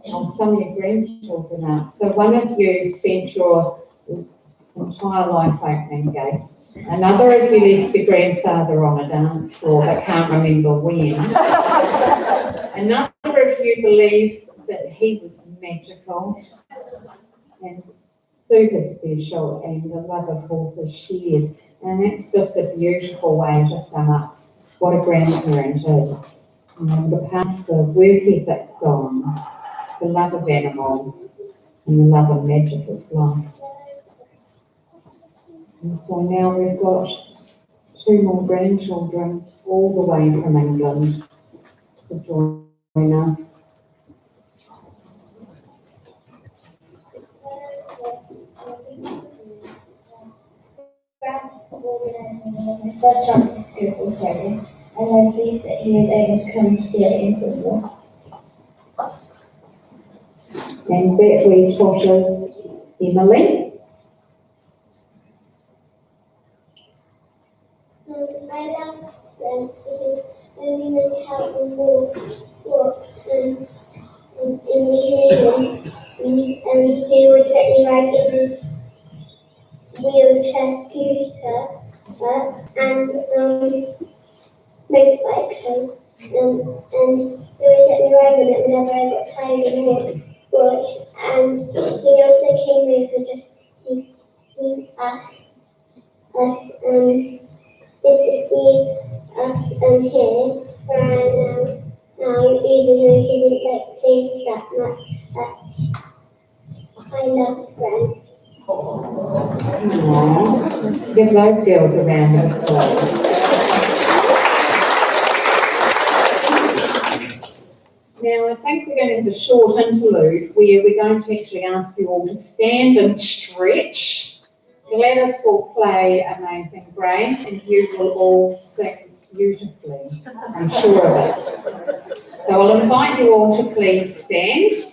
I'll sum your grandchildren up. So one of you spent your entire life opening gates. Another of you left your grandfather on a dance floor but can't remember when. Another of you believes that he was magical and super special, and the love of horses shared. And that's just a beautiful way to sum up what a grandparent is. To pass the work ethics on, the love of animals, and the love and magic of life. And so now we've got 2 more grandchildren all the way from England to join us. First chance to school for Australia, and I'm pleased that he is able to come to see us in football. And that we taught us Emily. I love them because when we went out and walked in the evening, and he would let me ride in his wheelchair scooter and motorbike home, and he would let me ride on it whenever I got tired and bored. And he also came over just to see us here where I am now, even though he didn't like things that much. I love friends. Give those girls a round of applause. Now, I think we're going to have a short interlude where we're going to actually ask you all to stand and stretch. Gladys will play Amazing Grace, and you will all sing beautifully. I'm sure of it. So I'll invite you all to please stand.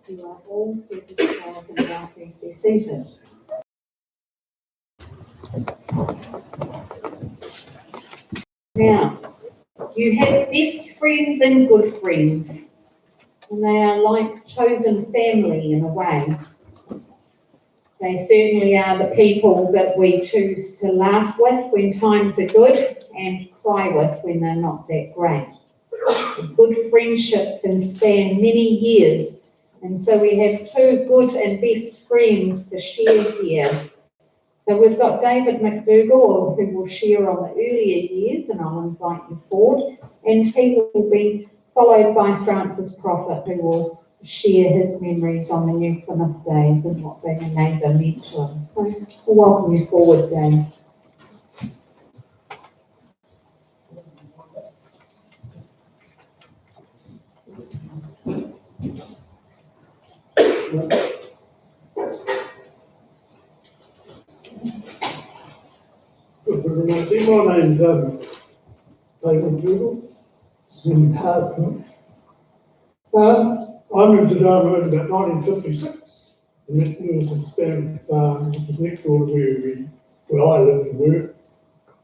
You are all superstars and now please be seated. Now, you have best friends and good friends, and they are like chosen family in a way. They certainly are the people that we choose to laugh with when times are good and cry with when they're not that great. A good friendship can span many years, and so we have two good and best friends to share here. So we've got David McDougall, who will share on the earlier years, and I'll invite you forward, and he will be followed by Francis Prophet, who will share his memories on the New Plymouth days and what they made them mention. So we'll welcome you forward, Dave. Good morning, my name's David Dougal. In Hartford. I moved to Darwin in about 1956. And that was a family farm, which was next door to where I lived and worked.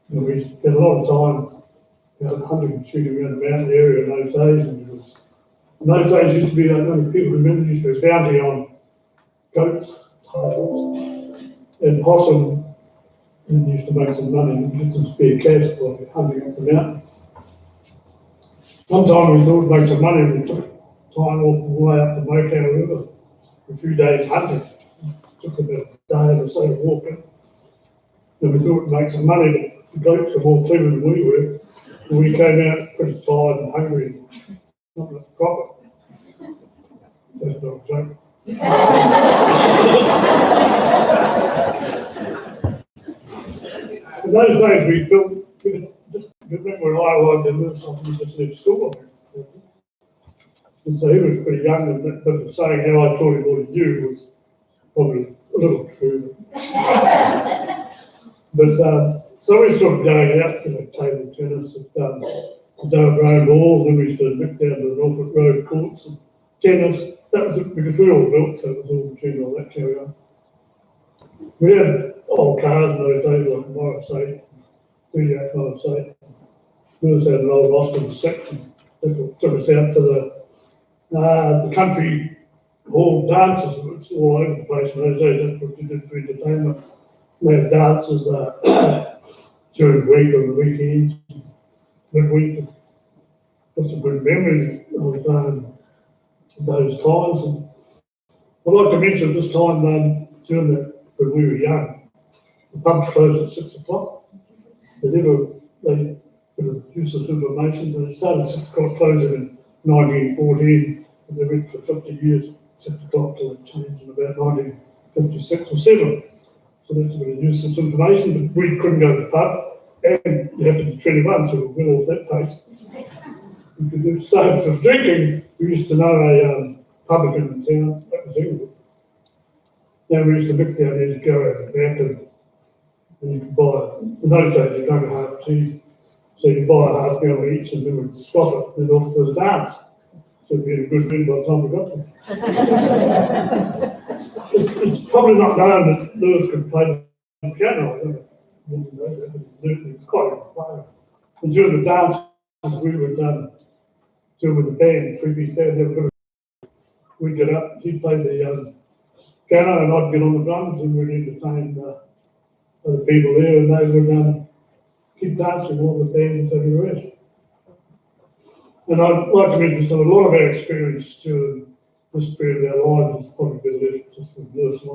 And we spent a lot of time hunting and shooting around the mountain area in those days. And in those days used to be, I don't know if people remember, used to be a bounty on goats, tails, and possum. And used to make some money and get some spare cash by hunting up the mountain. One time we thought we'd make some money and we took time off the way up the Mokow River for a few days hunting. It took about a day or so walking. And we thought we'd make some money, but the goats were more clever than we were. And we came out pretty tired and hungry and not much profit. That's not a joke. In those days we felt, just remember when I arrived in Wilson, we just left school. And so he was pretty young, and but saying how I taught him what he knew was probably a little true. But so we sort of going out to the table tennis at the Dover Road Hall, then we used to look down to the Norfolk Road courts and tennis. That was because we all built, so it was all between all that carry on. We had old cars in those days, like Morris 8, 38 Morris 8. We also had an old Austin 6, and that took us out to the country hall dances. It's all over the place in those days. That's what you did for entertainment. We had dances during the week, on the weekends, midweek. Got some good memories of those times. And I'd like to mention this time during that, when we were young, the pubs closed at 6 o'clock. They could have used this information, but it started at 6 o'clock closing in 1914, and they went for 50 years, 6 o'clock till it changed in about 1956 or 7. So that's a bit of useless information, but we couldn't go to the pub, and you had to be 21, so we went off that pace. We could do the same for drinking. We used to know a publican in town, that was England. Now we used to look down there to go out the back and you could buy, in those days you drank a half tea, so you buy a half gallon each and then we'd stop it and then off to the dance. So it'd be a good win by the time we got there. It's probably not known that Lewis could play the piano. I don't know. It's quite a good player. And during the dances we were doing with the band, three-piece band, we'd get up, he'd play the piano and I'd get on the drums and we'd entertain other people there and they would keep dancing all the bands and the rest. And I'd like to mention some, a lot of our experience during this period of our lives is probably been left just with Lewis and I.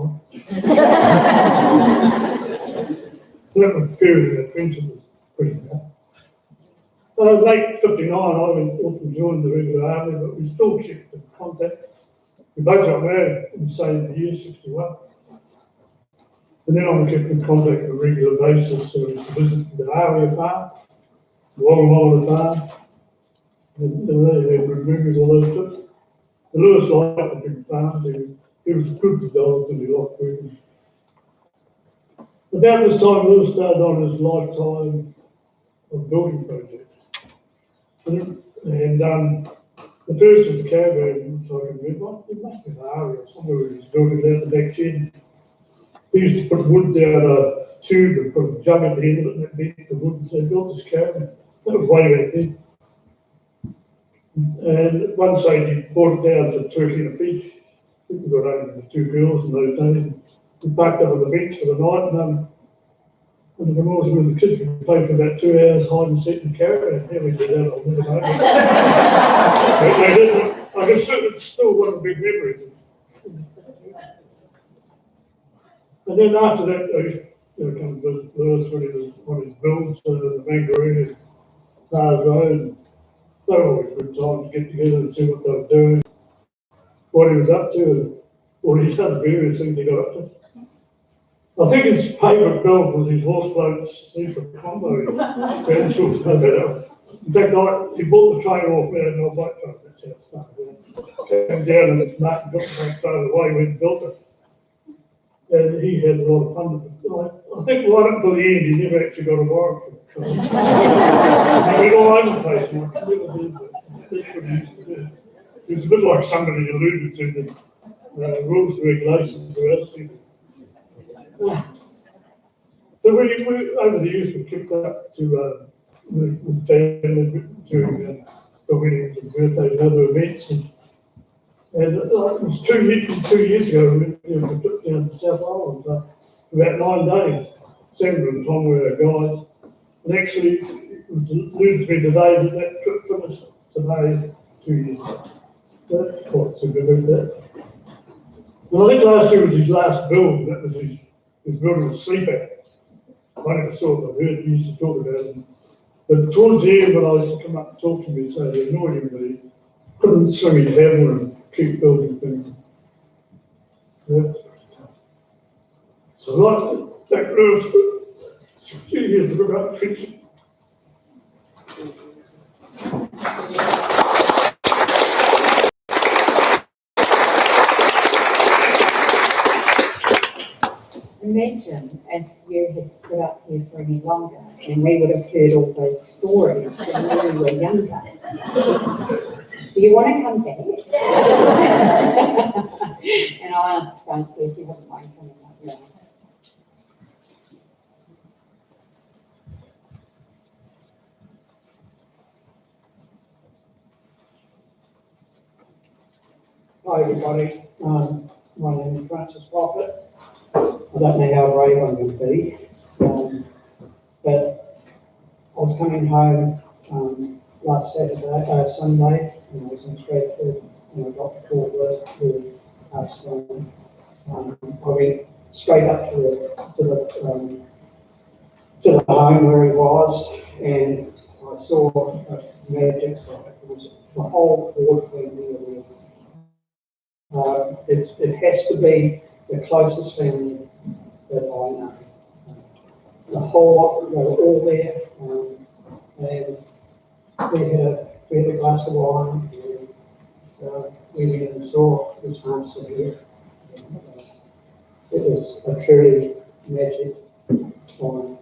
That period of adventure was pretty bad. Late 59, I went off and joined the regular army, but we still kept in contact. We both got married in the same year, 61. And then I kept in contact on a regular basis, so we used to visit the Aria farm, the Wongamala farm, and they had good memories of those trips. And Lewis liked the big farms, he was good with dogs and he liked working. About this time, Lewis started on his lifetime of building projects. And the first was the caravan, which I can remember. It must be an area or somewhere where he was building down the back shed. He used to put wood down a tube and put a jug at the end of it and it beat the wood, and so he built this caravan. That was way back then. And at one stage he brought it down to Turkey and a beach. We got over the two girls in those days. We parked up on the beach for the night and the remorse with the kids, we played for about 2 hours hide and seek in the caravan. How we did that, I'll never know. I can see it's still one of the big memories. And then after that, I used to come to visit Lewis when he was on his builds, the Mangaroon, Stars Road. They were always good times to get together and see what they were doing, what he was up to, and all these other various things he got up to. I think his favourite build was his horse floats super combo. In fact, he bought the train off me and I was like, that's how it started. Came down and it's Martin got the train straight away when he built it. And he had a lot of fun with it. I think right up to the end, he never actually got a warrant for it. He went all over the place, Mike. He never did, but that's what he used to do. It was a bit like somebody alluded to the rules and regulations for us. So we over the years, we kept up to with family during the weddings and birthdays and other events. And it was 2 years ago, we took down to South Island for about 9 days. Sandra and Tom were our guides. And actually, it was alluded to me today that trip finished today 2 years ago. So that's quite significant. And I think last year was his last build, that was his building was sleeper. I never saw it, I heard he used to talk about it. But towards the end, when I used to come up and talk to him, he'd say it annoyed him that he couldn't swing his hammer and keep building things. That's pretty tough. So I'd like to thank Lewis for 60 years of about friendship. Imagine if you had stood up here for any longer and we would have heard all those stories when we were younger. Do you want to come back? And I asked Francie if he wouldn't mind coming up now. Hi everybody, my name is Francis Prophet. I don't know how brave I'm going to be, but I was coming home last Sunday, and I was in Stratford, and I got the call with us. I went straight up to the home where he was, and I saw a magic site. It was the whole Ford family there. It has to be the closest family that I know. The whole lot, they were all there, and we had a glass of wine, and so we went and saw this monster here. It was a truly magic time.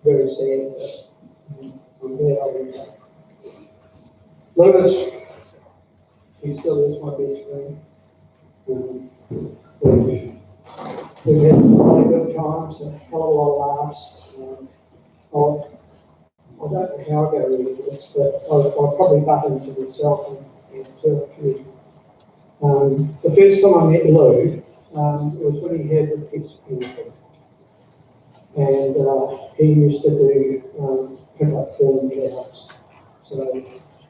Very sad, but I'm glad I went back. Lewis he still is my best friend. We've had a lot of good times, a hell of a lot of laughs. I don't know how I go with this, but I'll probably butt into myself and tell a few. The first time I met Lou, was when he had the kids pension. And he used to do pick up fallen cows. So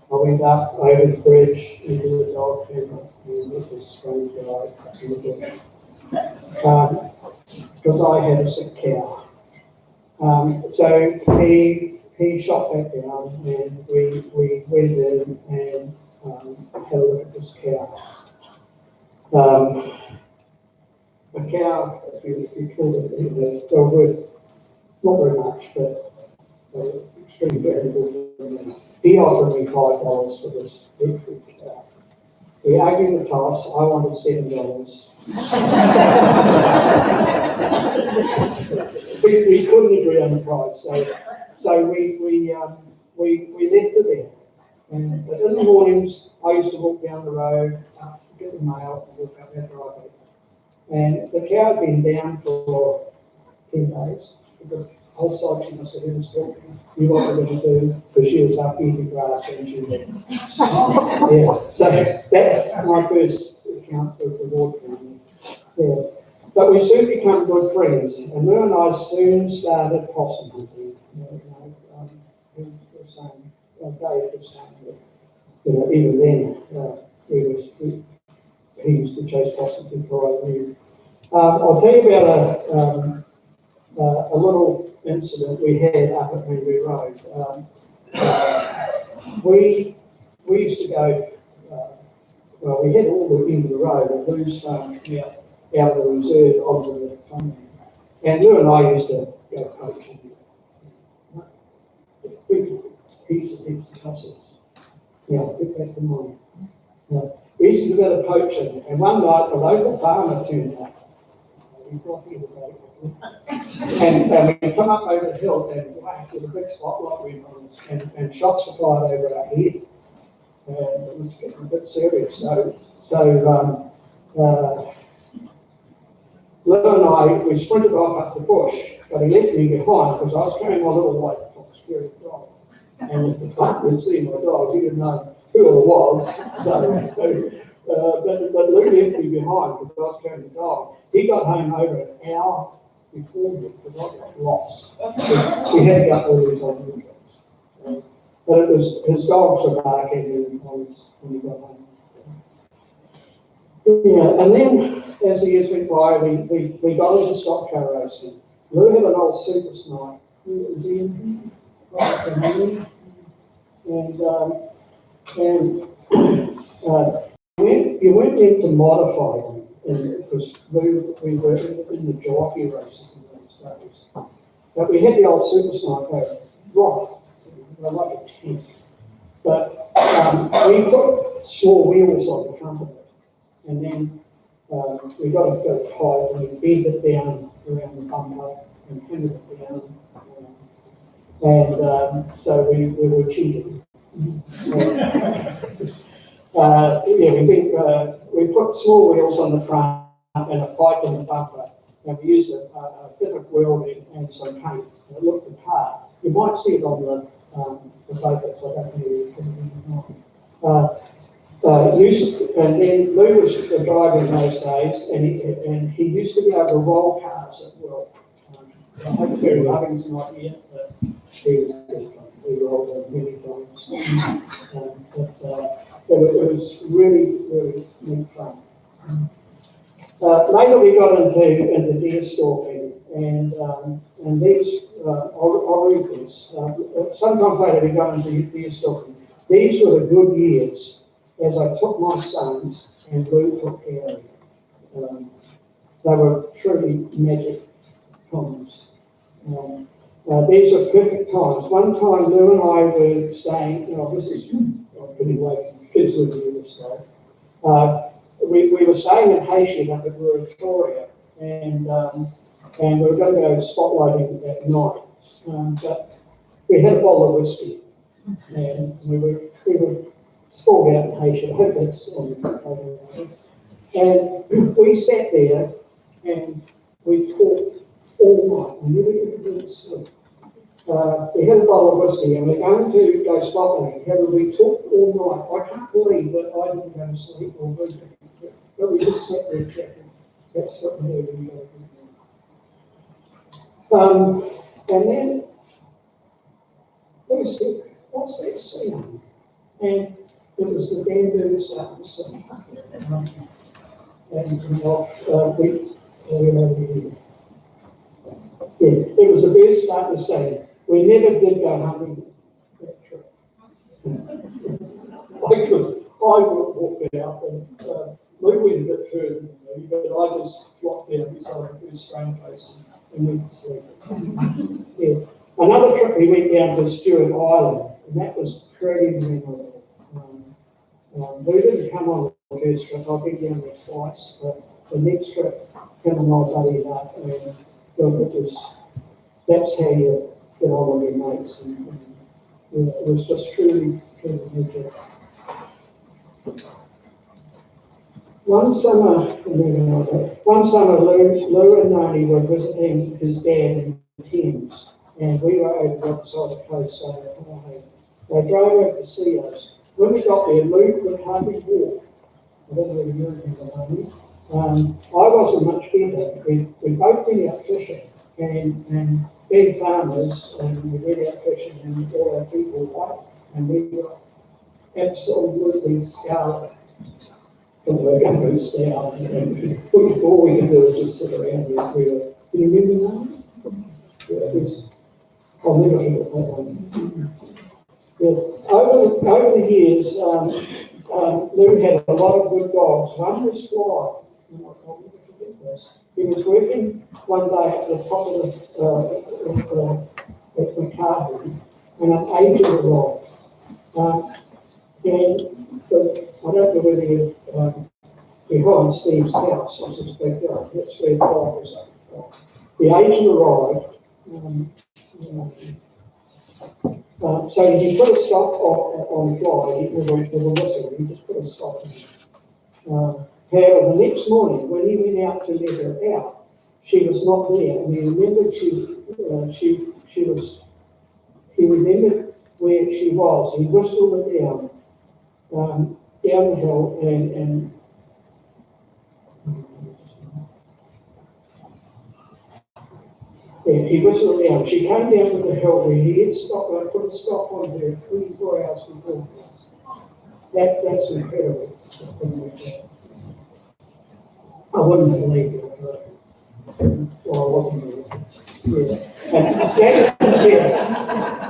I went up over the bridge into the dog kennel and met this strange guy in the bush. Because I had a sick cow. So he shot that down and we went in and had a look at this cow. A cow, if you killed it, they're worth not very much, but extremely valuable. He offered me $5 for this victory cow. We argued the toss. I wanted $7. we couldn't agree on the price, so we left it there. And in the mornings, I used to walk down the road, get the mail, and walk up that driveway. And the cow had been down for 10 days. The whole side she must have been talking. You what we're going to do, because she was up eating grass and she went. Yeah, so that's my first account of the Ward family. Yeah. But we soon became good friends, and Lou and I soon started possum hunting. Dave was saying that, even then, he used to chase possums before I knew. I'll tell you about a little incident we had up at Henry Road. We used to go, we had all the end of the road, and Lou's farm out of the reserve onto the farm. And Lou and I used to go poaching. Big heaps of tussles. Get back to mine. We used to do a bit of poaching, and one night the local farmer turned up. And we come up over the hill and whack with a big spotlight went on us, and shots were fired over our head. And it was getting a bit serious. So Lou and I, we sprinted off up the bush, but he left me behind because I was carrying my little white fox terrier dog. And if the farmer would see my dog, he didn't know who it was. But Lou left me behind because I was carrying the dog. He got home over an hour before me because I got lost. We had to go all these on the dogs. But it was his dogs were barking when he got home. Yeah, and then as the years went by, we got into stock car racing. Lou had an old Super Snipe. It was in you went in to modify them, because we were in the jockey races in those days. But we had the old Super Snipe rock, like a tank. But we put small wheels on the front of it, and then we got it go tight, and we bent it down around the bumper and hammered it down. So we were cheating. We put small wheels on the front and a pipe in the bumper, and we used a bit of welding and some paint, and it looked the part. You might see it on the photos, I don't know and then Lou was the driver in those days, and he used to be able to roll cars at will. I hope Terry Loving's not here, but he was good. We rolled them many times. So it was really, really neat fun. Later we got into deer stalking, and these, I'll read this. Sometime later we got into deer stalking. These were the good years as I took my sons and Lou took Gary. They were truly magic times. These are perfect times. One time Lou and I were staying, this is anyway, kids live in this day. We were staying in Hayshed up at Victoria, and we were going to go spotlighting at night. But we had a bottle of whiskey, and we were sprawled out in Haitian, I hope that's on the photo. And we sat there and we talked all night, we never even did sleep. We had a bowl of whiskey and we're going to go Scotland. We talked all night. I can't believe that I didn't go to sleep or do but we just sat there chatting. That's what we did. And then we said, what's that sound? And it was the bamboo starting to sing. It was a bird starting to sing. We never did go hunting that trip. I walked out and Lou went a bit further than me, but I just flopped down beside the first strain place and went to sleep. Yeah. Another trip we went down to Stewart Island, and that was pretty memorable. We didn't come on the first trip, I've been down there twice, but the next trip, him and I buddied up, and that's how you get on with your mates, and it was just truly good. One summer, Lou and Noni were visiting his dad in Thames, and we were over the other side of the coast, so they drove over to see us. When we got there, Lou could hardly walk. I don't know if you remember, Noni. I wasn't much better. We'd both been out fishing, and being farmers, and we went out fishing, and all our feet were white, and we were absolutely scarlet. And we're going to lose down, and all we could do was just sit around here. Do you remember that? Yeah, I'll never forget that one. Yeah. Over the years, Lou had a lot of good dogs. One was Sly. I'll never forget this. He was working one day at the top of at McCarthy, and an agent arrived. I don't know whether you're behind Steve's house, I suspect that's where the fire was at. The agent arrived, so he put a stop on Fly with a whistle, he just put a stop on it. However, the next morning, when he went out to let her out, she was not there, and he remembered he remembered where she was. He whistled her down the hill, and he whistled her down. She came down to the hill where he had stopped, put a stop on her 24 hours before. That's incredible. I wouldn't believe it. Well, I wasn't there. Yeah. And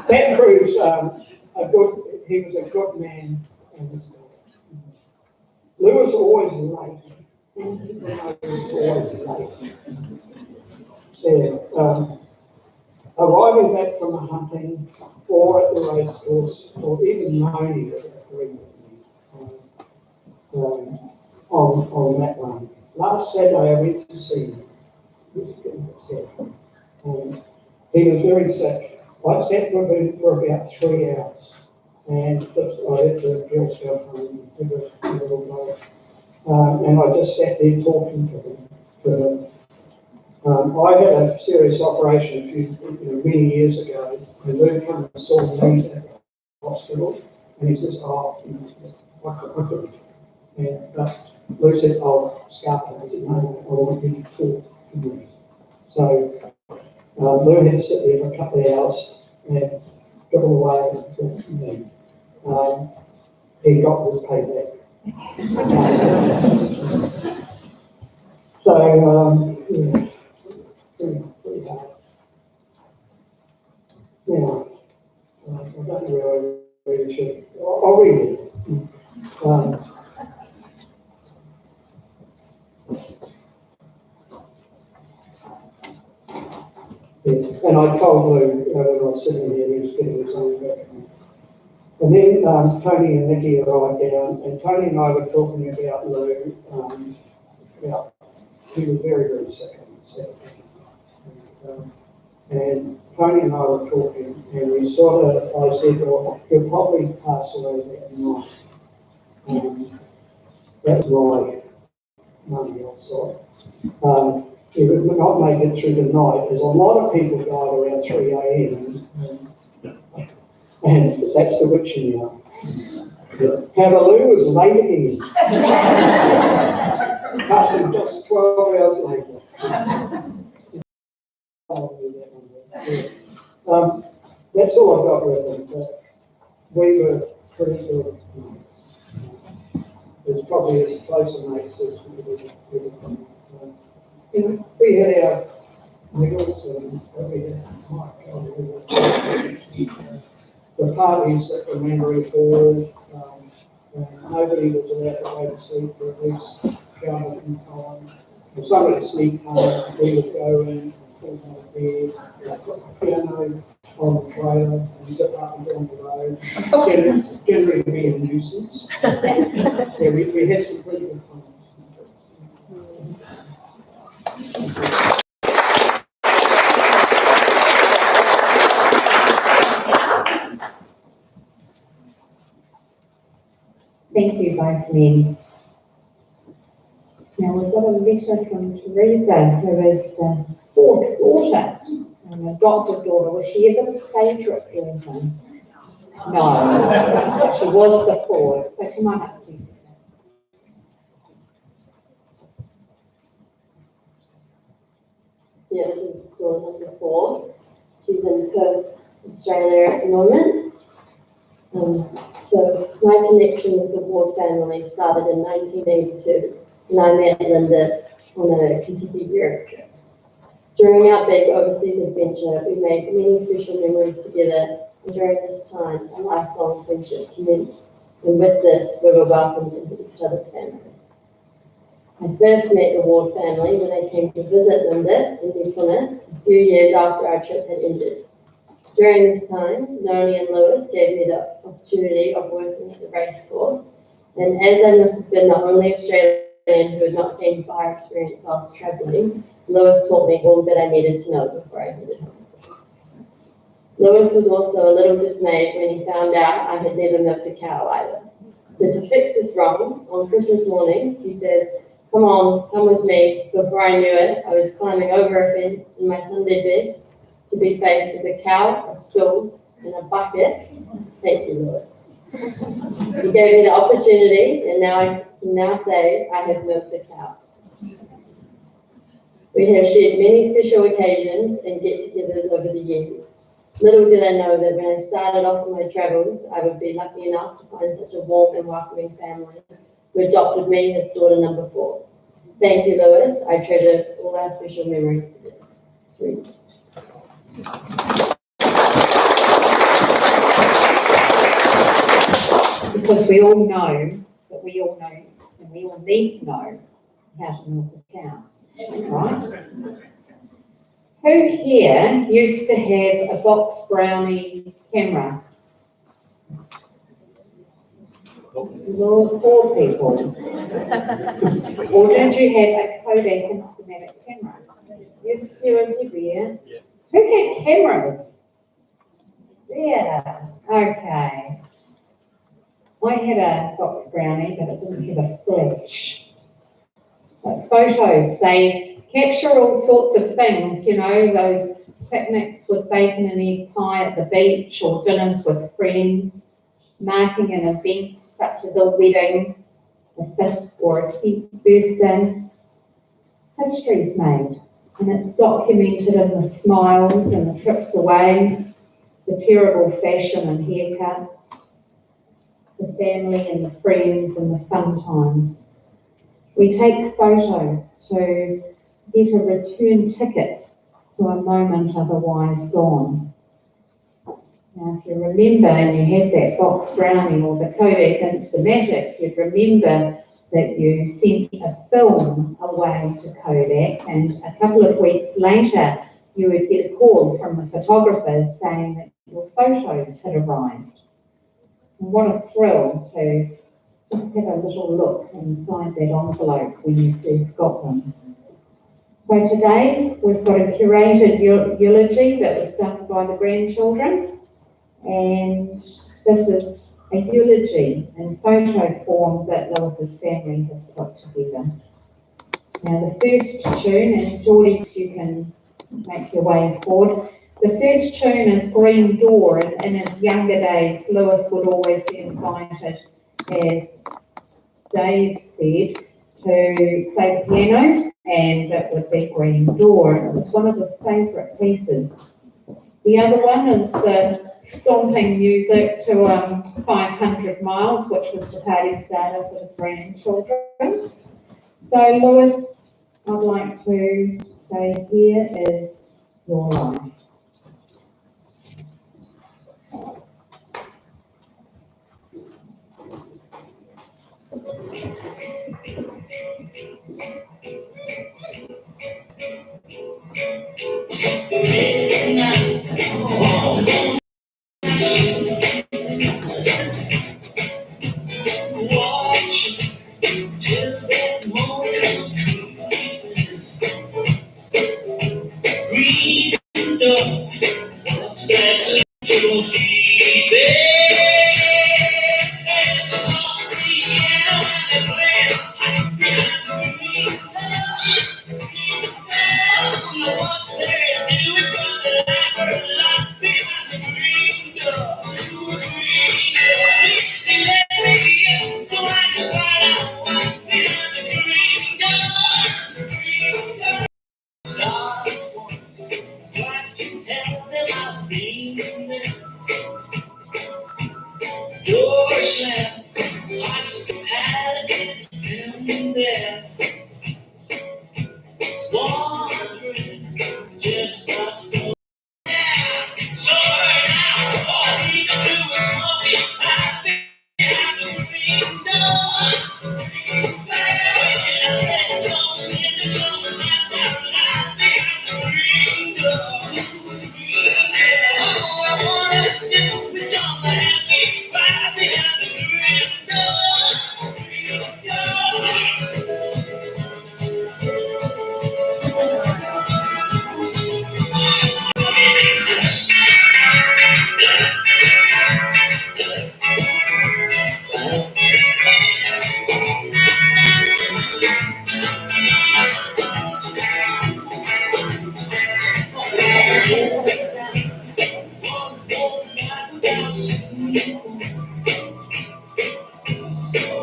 that proves he was a good man. Lou was always late. He was always late. Yeah. Arriving back from the hunting or at the race course, or even Noni was agreeing with me on that one. Last Saturday I went to see him. He was getting sick. He was very sick. I sat with him for about 3 hours, and I let the girls go home and give a little note. And I just sat there talking to him. I had a serious operation many years ago, and Lou came and saw me at the hospital, and he says, I couldn't. And Lou said, Scarpa. I said, no, I want you to talk to me. So Lou had to sit there for a couple of hours and got away and talk to me. He got his payback. Yeah. Pretty hard. Now, I don't know where I really should. I'll read it. And I told Lou when I was sitting there, he was getting his own back. And then Tony and Nikki arrived down, and Tony and I were talking about Lou, he was very, very sick on Saturday. And Tony and I were talking, and I said, well, he'll probably pass away that night. That's my Monday offside. If it would not make it through the night, there's a lot of people died around 3 a.m. And that's the witching hour. Hallelujah was late again. Passing just 12 hours later. That's all I've got with them. But we were pretty good. It's probably as close a mates as we had our niggles and we had the parties that were memory hall. Nobody was allowed to go to sleep for at least hour in time. If somebody would sneak home, we would go in and put on a bed, put the piano on the trailer and zip up and down the road. Generally be a nuisance. Yeah, we had some pretty good times. Thank you both men. Now we've got a letter from Teresa, who is the fourth daughter, an adopted daughter. Was she ever the favourite daughter? No, she was the fourth. So come on up, Teresa. Yeah, this is daughter number 4. She's in Perth, Australia at the moment. So my connection with the Ward family started in 1982, and I met Linda on a Kentucky Europe trip. During our big overseas adventure, we made many special memories together, and during this time, a lifelong friendship commenced. And with this, we were welcomed into each other's families. I first met the Ward family when I came to visit Linda in New Plymouth a few years after our trip had ended. During this time, Noni and Lewis gave me the opportunity of working at the race course, and as I must have been the only Australian who had not gained fire experience whilst travelling, Lewis taught me all that I needed to know before I headed home. Lewis was also a little dismayed when he found out I had never milked a cow either. So to fix this wrong, on Christmas morning, he says, "Come on, come with me." Before I knew it, I was climbing over a fence in my Sunday best, to be faced with a cow, a stool, and a bucket. Thank you, Lewis. You gave me the opportunity, and now I can now say I have milked a cow. We have shared many special occasions and get-togethers over the years. Little did I know that when I started off on my travels, I would be lucky enough to find such a warm and welcoming family who adopted me as daughter number 4. Thank you, Lewis. I treasure all our special memories together. Teresa. Because we all know that we all know and we all need to know how to milk a cow, right? Who here used to have a box brownie camera? Well, 4 people. Or did you have a Kodak Instamatic camera? Yes, a few of you here. Yeah. Who had cameras? Yeah, okay. I had a box brownie, but it didn't have a flash. But photos, they capture all sorts of things, you know, those picnics with bacon and egg pie at the beach or dinners with friends, marking an event such as a wedding, a 5th or a 10th birthday. History's made, and it's documented in the smiles and the trips away, the terrible fashion and haircuts, the family and the friends and the fun times. We take photos to get a return ticket to a moment otherwise gone. Now, if you remember and you had that box brownie or the Kodak Instamatic, you'd remember that you sent a film away to Kodak, and a couple of weeks later, you would get a call from the photographers saying that your photos had arrived. And what a thrill to just have a little look inside that envelope when you first got them. So today, we've got a curated eulogy that was done by the grandchildren, and this is a eulogy in photo form that Lewis's family has put together. Now, the first tune, and Geordie, you can make your way forward. The first tune is Green Door, and in his younger days, Lewis would always be invited, as Dave said, to play the piano, and it would be Green Door. It was one of his favourite pieces. The other one is the stomping music to 500 Miles, which was the party starter for the grandchildren. So Lewis, I'd like to say, here is your life. Watch till that morning. Read the that you'll be there. And all the hour and plan behind me. I don't know what they're doing, but they're life behind the green door. She let me in so I can find out what's behind the green door. God, why you tell them I've been there? Your slam, hospitality's been there. Wondering just what's going on. So right now, all we can do is smoke it right behind the green door. When I said don't send me something like that right behind the green door. All I wanna do is jump and have me right behind the green door.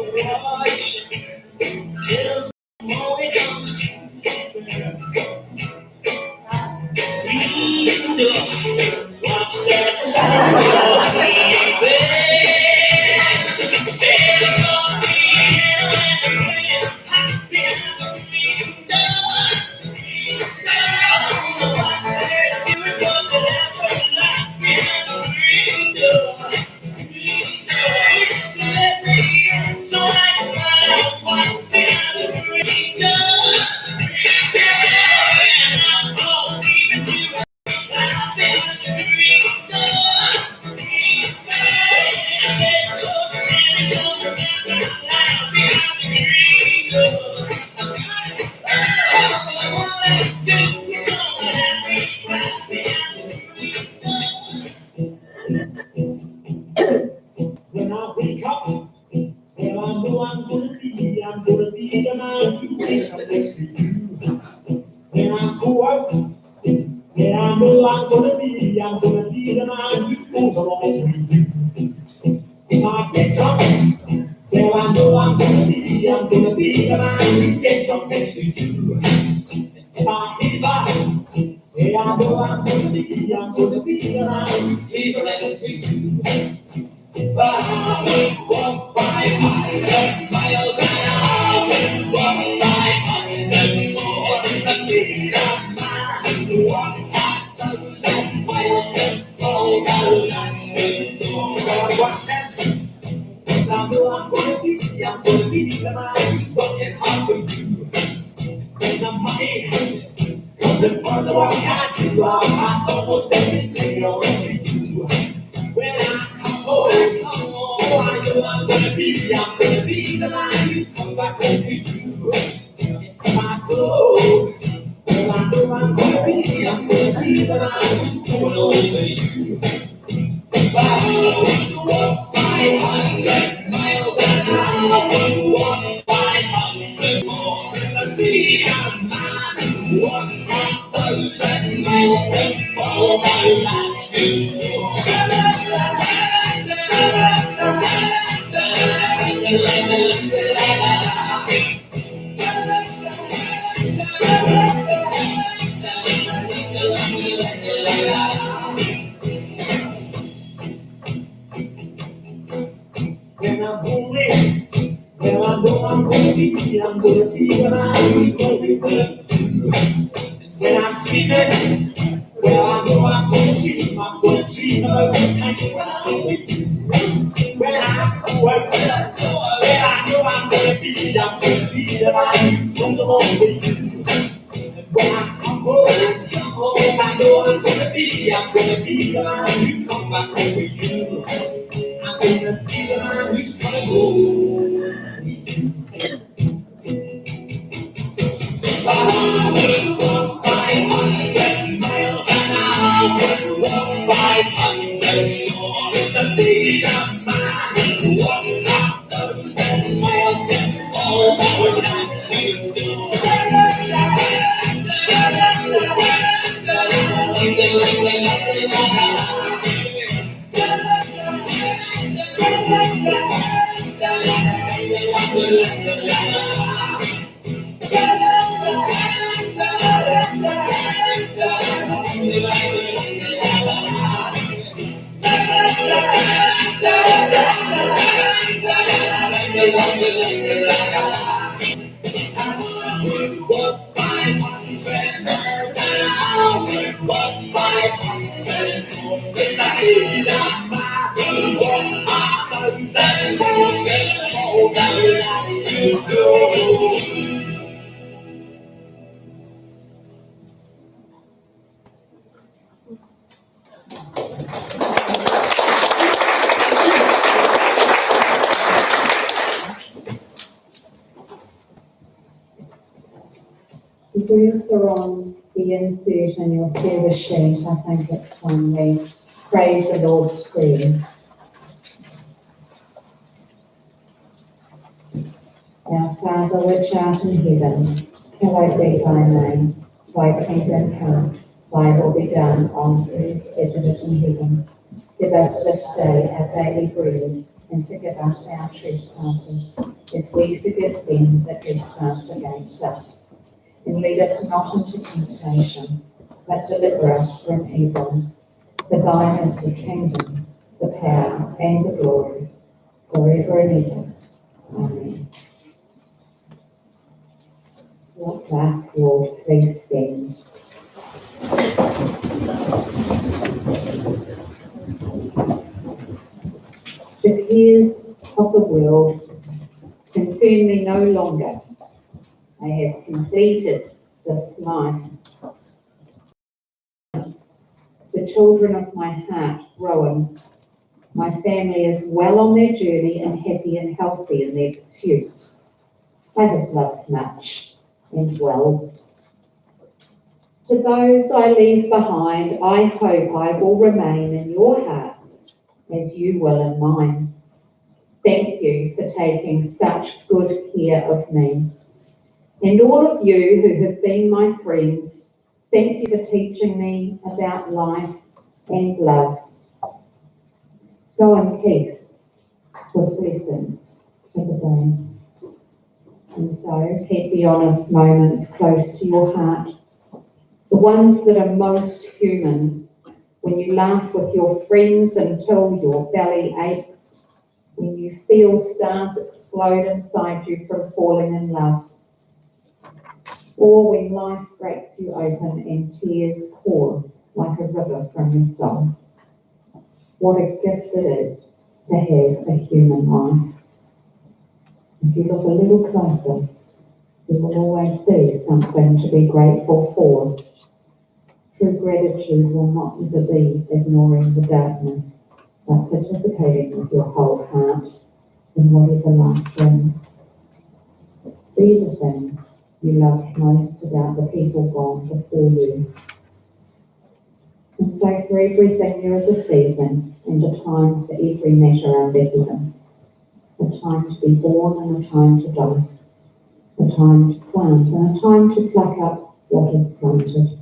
Watch till the morning comes. Read the watch that sun baby. There's no being when the rain hot behind the green door. I don't know what they're doing, but they're light behind the green door. Just let me in so I can find out what's behind the green door. And I'm all leaving you right behind the green door. I said, go send me some right behind the green door. All I wanna do is gonna have me right behind the green door. When I wake up, well, I know I'm gonna be the man who wakes up next to you. When I go out, well, I know I'm gonna be the man who goes along with you. If I get drunk, well, I know I'm gonna be the man who gets up next to you. If I hit back, well, I know I'm gonna be the man who's favorite to you. But I will walk 500 miles an hour, walk 500 more than me, a man, walk 1,000 miles and all the land over what then? Cause I know I'm gonna be the man who's working hard for you. When the money comes in front of what I do, I'll pass almost everything on to you. When I come home, I know I'm gonna be the man who comes back home to you. If I go, well, I know I'm gonna be the man who's going over you. If I walk 500 When I'm sleeping, well, I know I'm gonna sleep. I'm gonna sleep about the time when I'm with you. When I work, well, I know I'm gonna be that I'm comfortable with you. When I come home, yes, I know I'm gonna be the man who comes back home with you. I'm gonna be the man who's coming home with you. But I will walk 500 miles an hour, walk 500 more. The big man who walks 1,000 miles gets all that we're not to Walk 500 miles an hour, walk 500 more. It's the big man who walks 1,000 miles gets all that we're not to do. The words are on the insert in your service sheet. I think it's when we pray the Lord's Prayer. Our Father which art in heaven, hallowed be thy name. Thy kingdom come, thy will be done on earth as it is in heaven. Give us this day our daily bread, and forgive us our trespasses, as we forgive them that trespass against us. And lead us not into temptation, but deliver us from evil. For thine is the kingdom, the power, and the glory, forever and ever. Amen. What last Lord, please stand. The cares of the world concern me no longer. I have completed this life. The children of my heart growing. My family is well on their journey and happy and healthy in their pursuits. I have loved much and well. To those I leave behind, I hope I will remain in your hearts as you will in mine. Thank you for taking such good care of me. And all of you who have been my friends, thank you for teaching me about life and love. Go in peace with blessings for the day. And so keep the honest moments close to your heart, the ones that are most human, when you laugh with your friends until your belly aches, when you feel stars explode inside you from falling in love, or when life breaks you open and tears pour like a river from your soul. What a gift it is to have a human life. If you look a little closer, there will always be something to be grateful for. True gratitude will not ever be ignoring the darkness, but participating with your whole heart in whatever life brings. These are things you loved most about the people gone before you. And so for everything there is a season and a time for every matter under heaven. A time to be born and a time to die. A time to plant and a time to pluck up what is planted.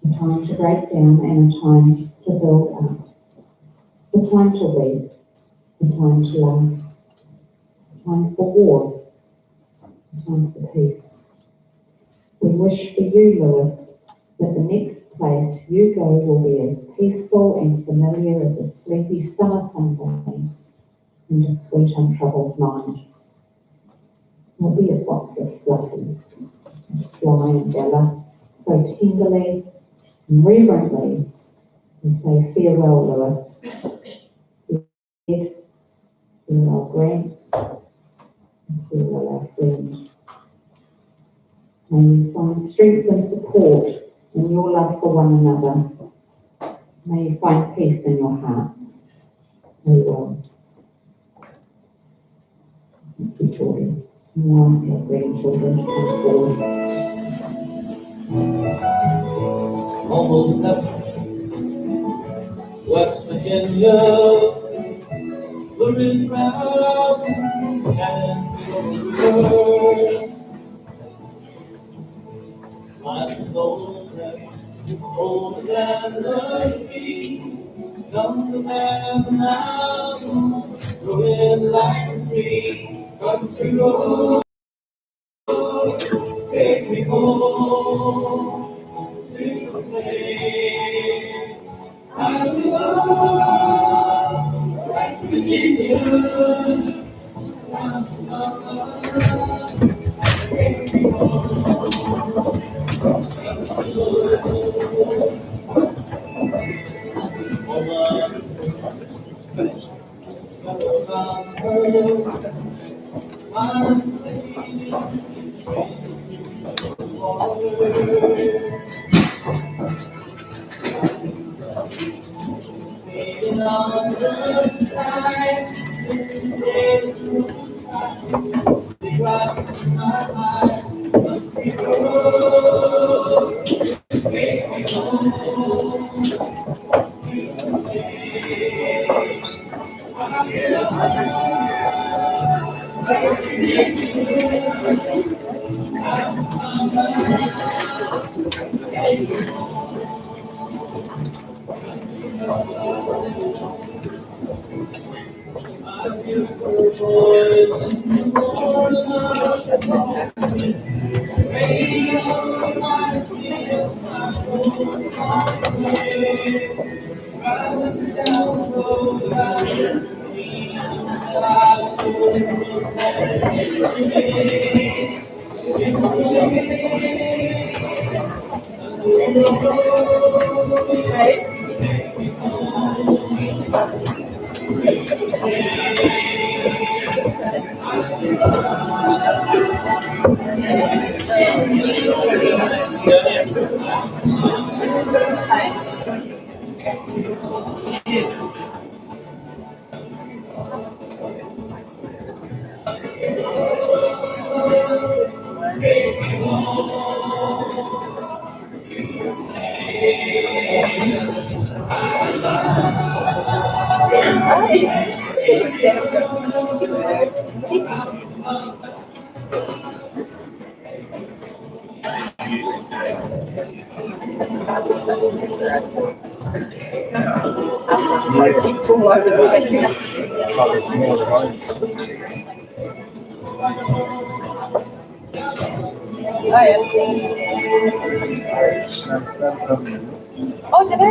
A time to break down and a time to build up. A time to weep, a time to laugh. A time for war, a time for peace. We wish for you, Lewis, that the next place you go will be as peaceful and familiar as a sleepy summer Sunday and a sweet untroubled mind. There'll be a box of fluffies Fly and Bella, so tenderly and reverently, we say farewell, Lewis. Farewell, Gramps, and farewell, our friend. May you find strength and support in your love for one another. May you find peace in your hearts. Farewell. Thank you, Jordan. Now ask our grandchildren to come forward. Almost up West Virginia, the ridge round and the river. My soul older than the tree, comes the man now, growing like a tree, country road, take me home to the place I love, West Virginia. Take me home. It's all over the place. Oh, yeah. Oh, did I?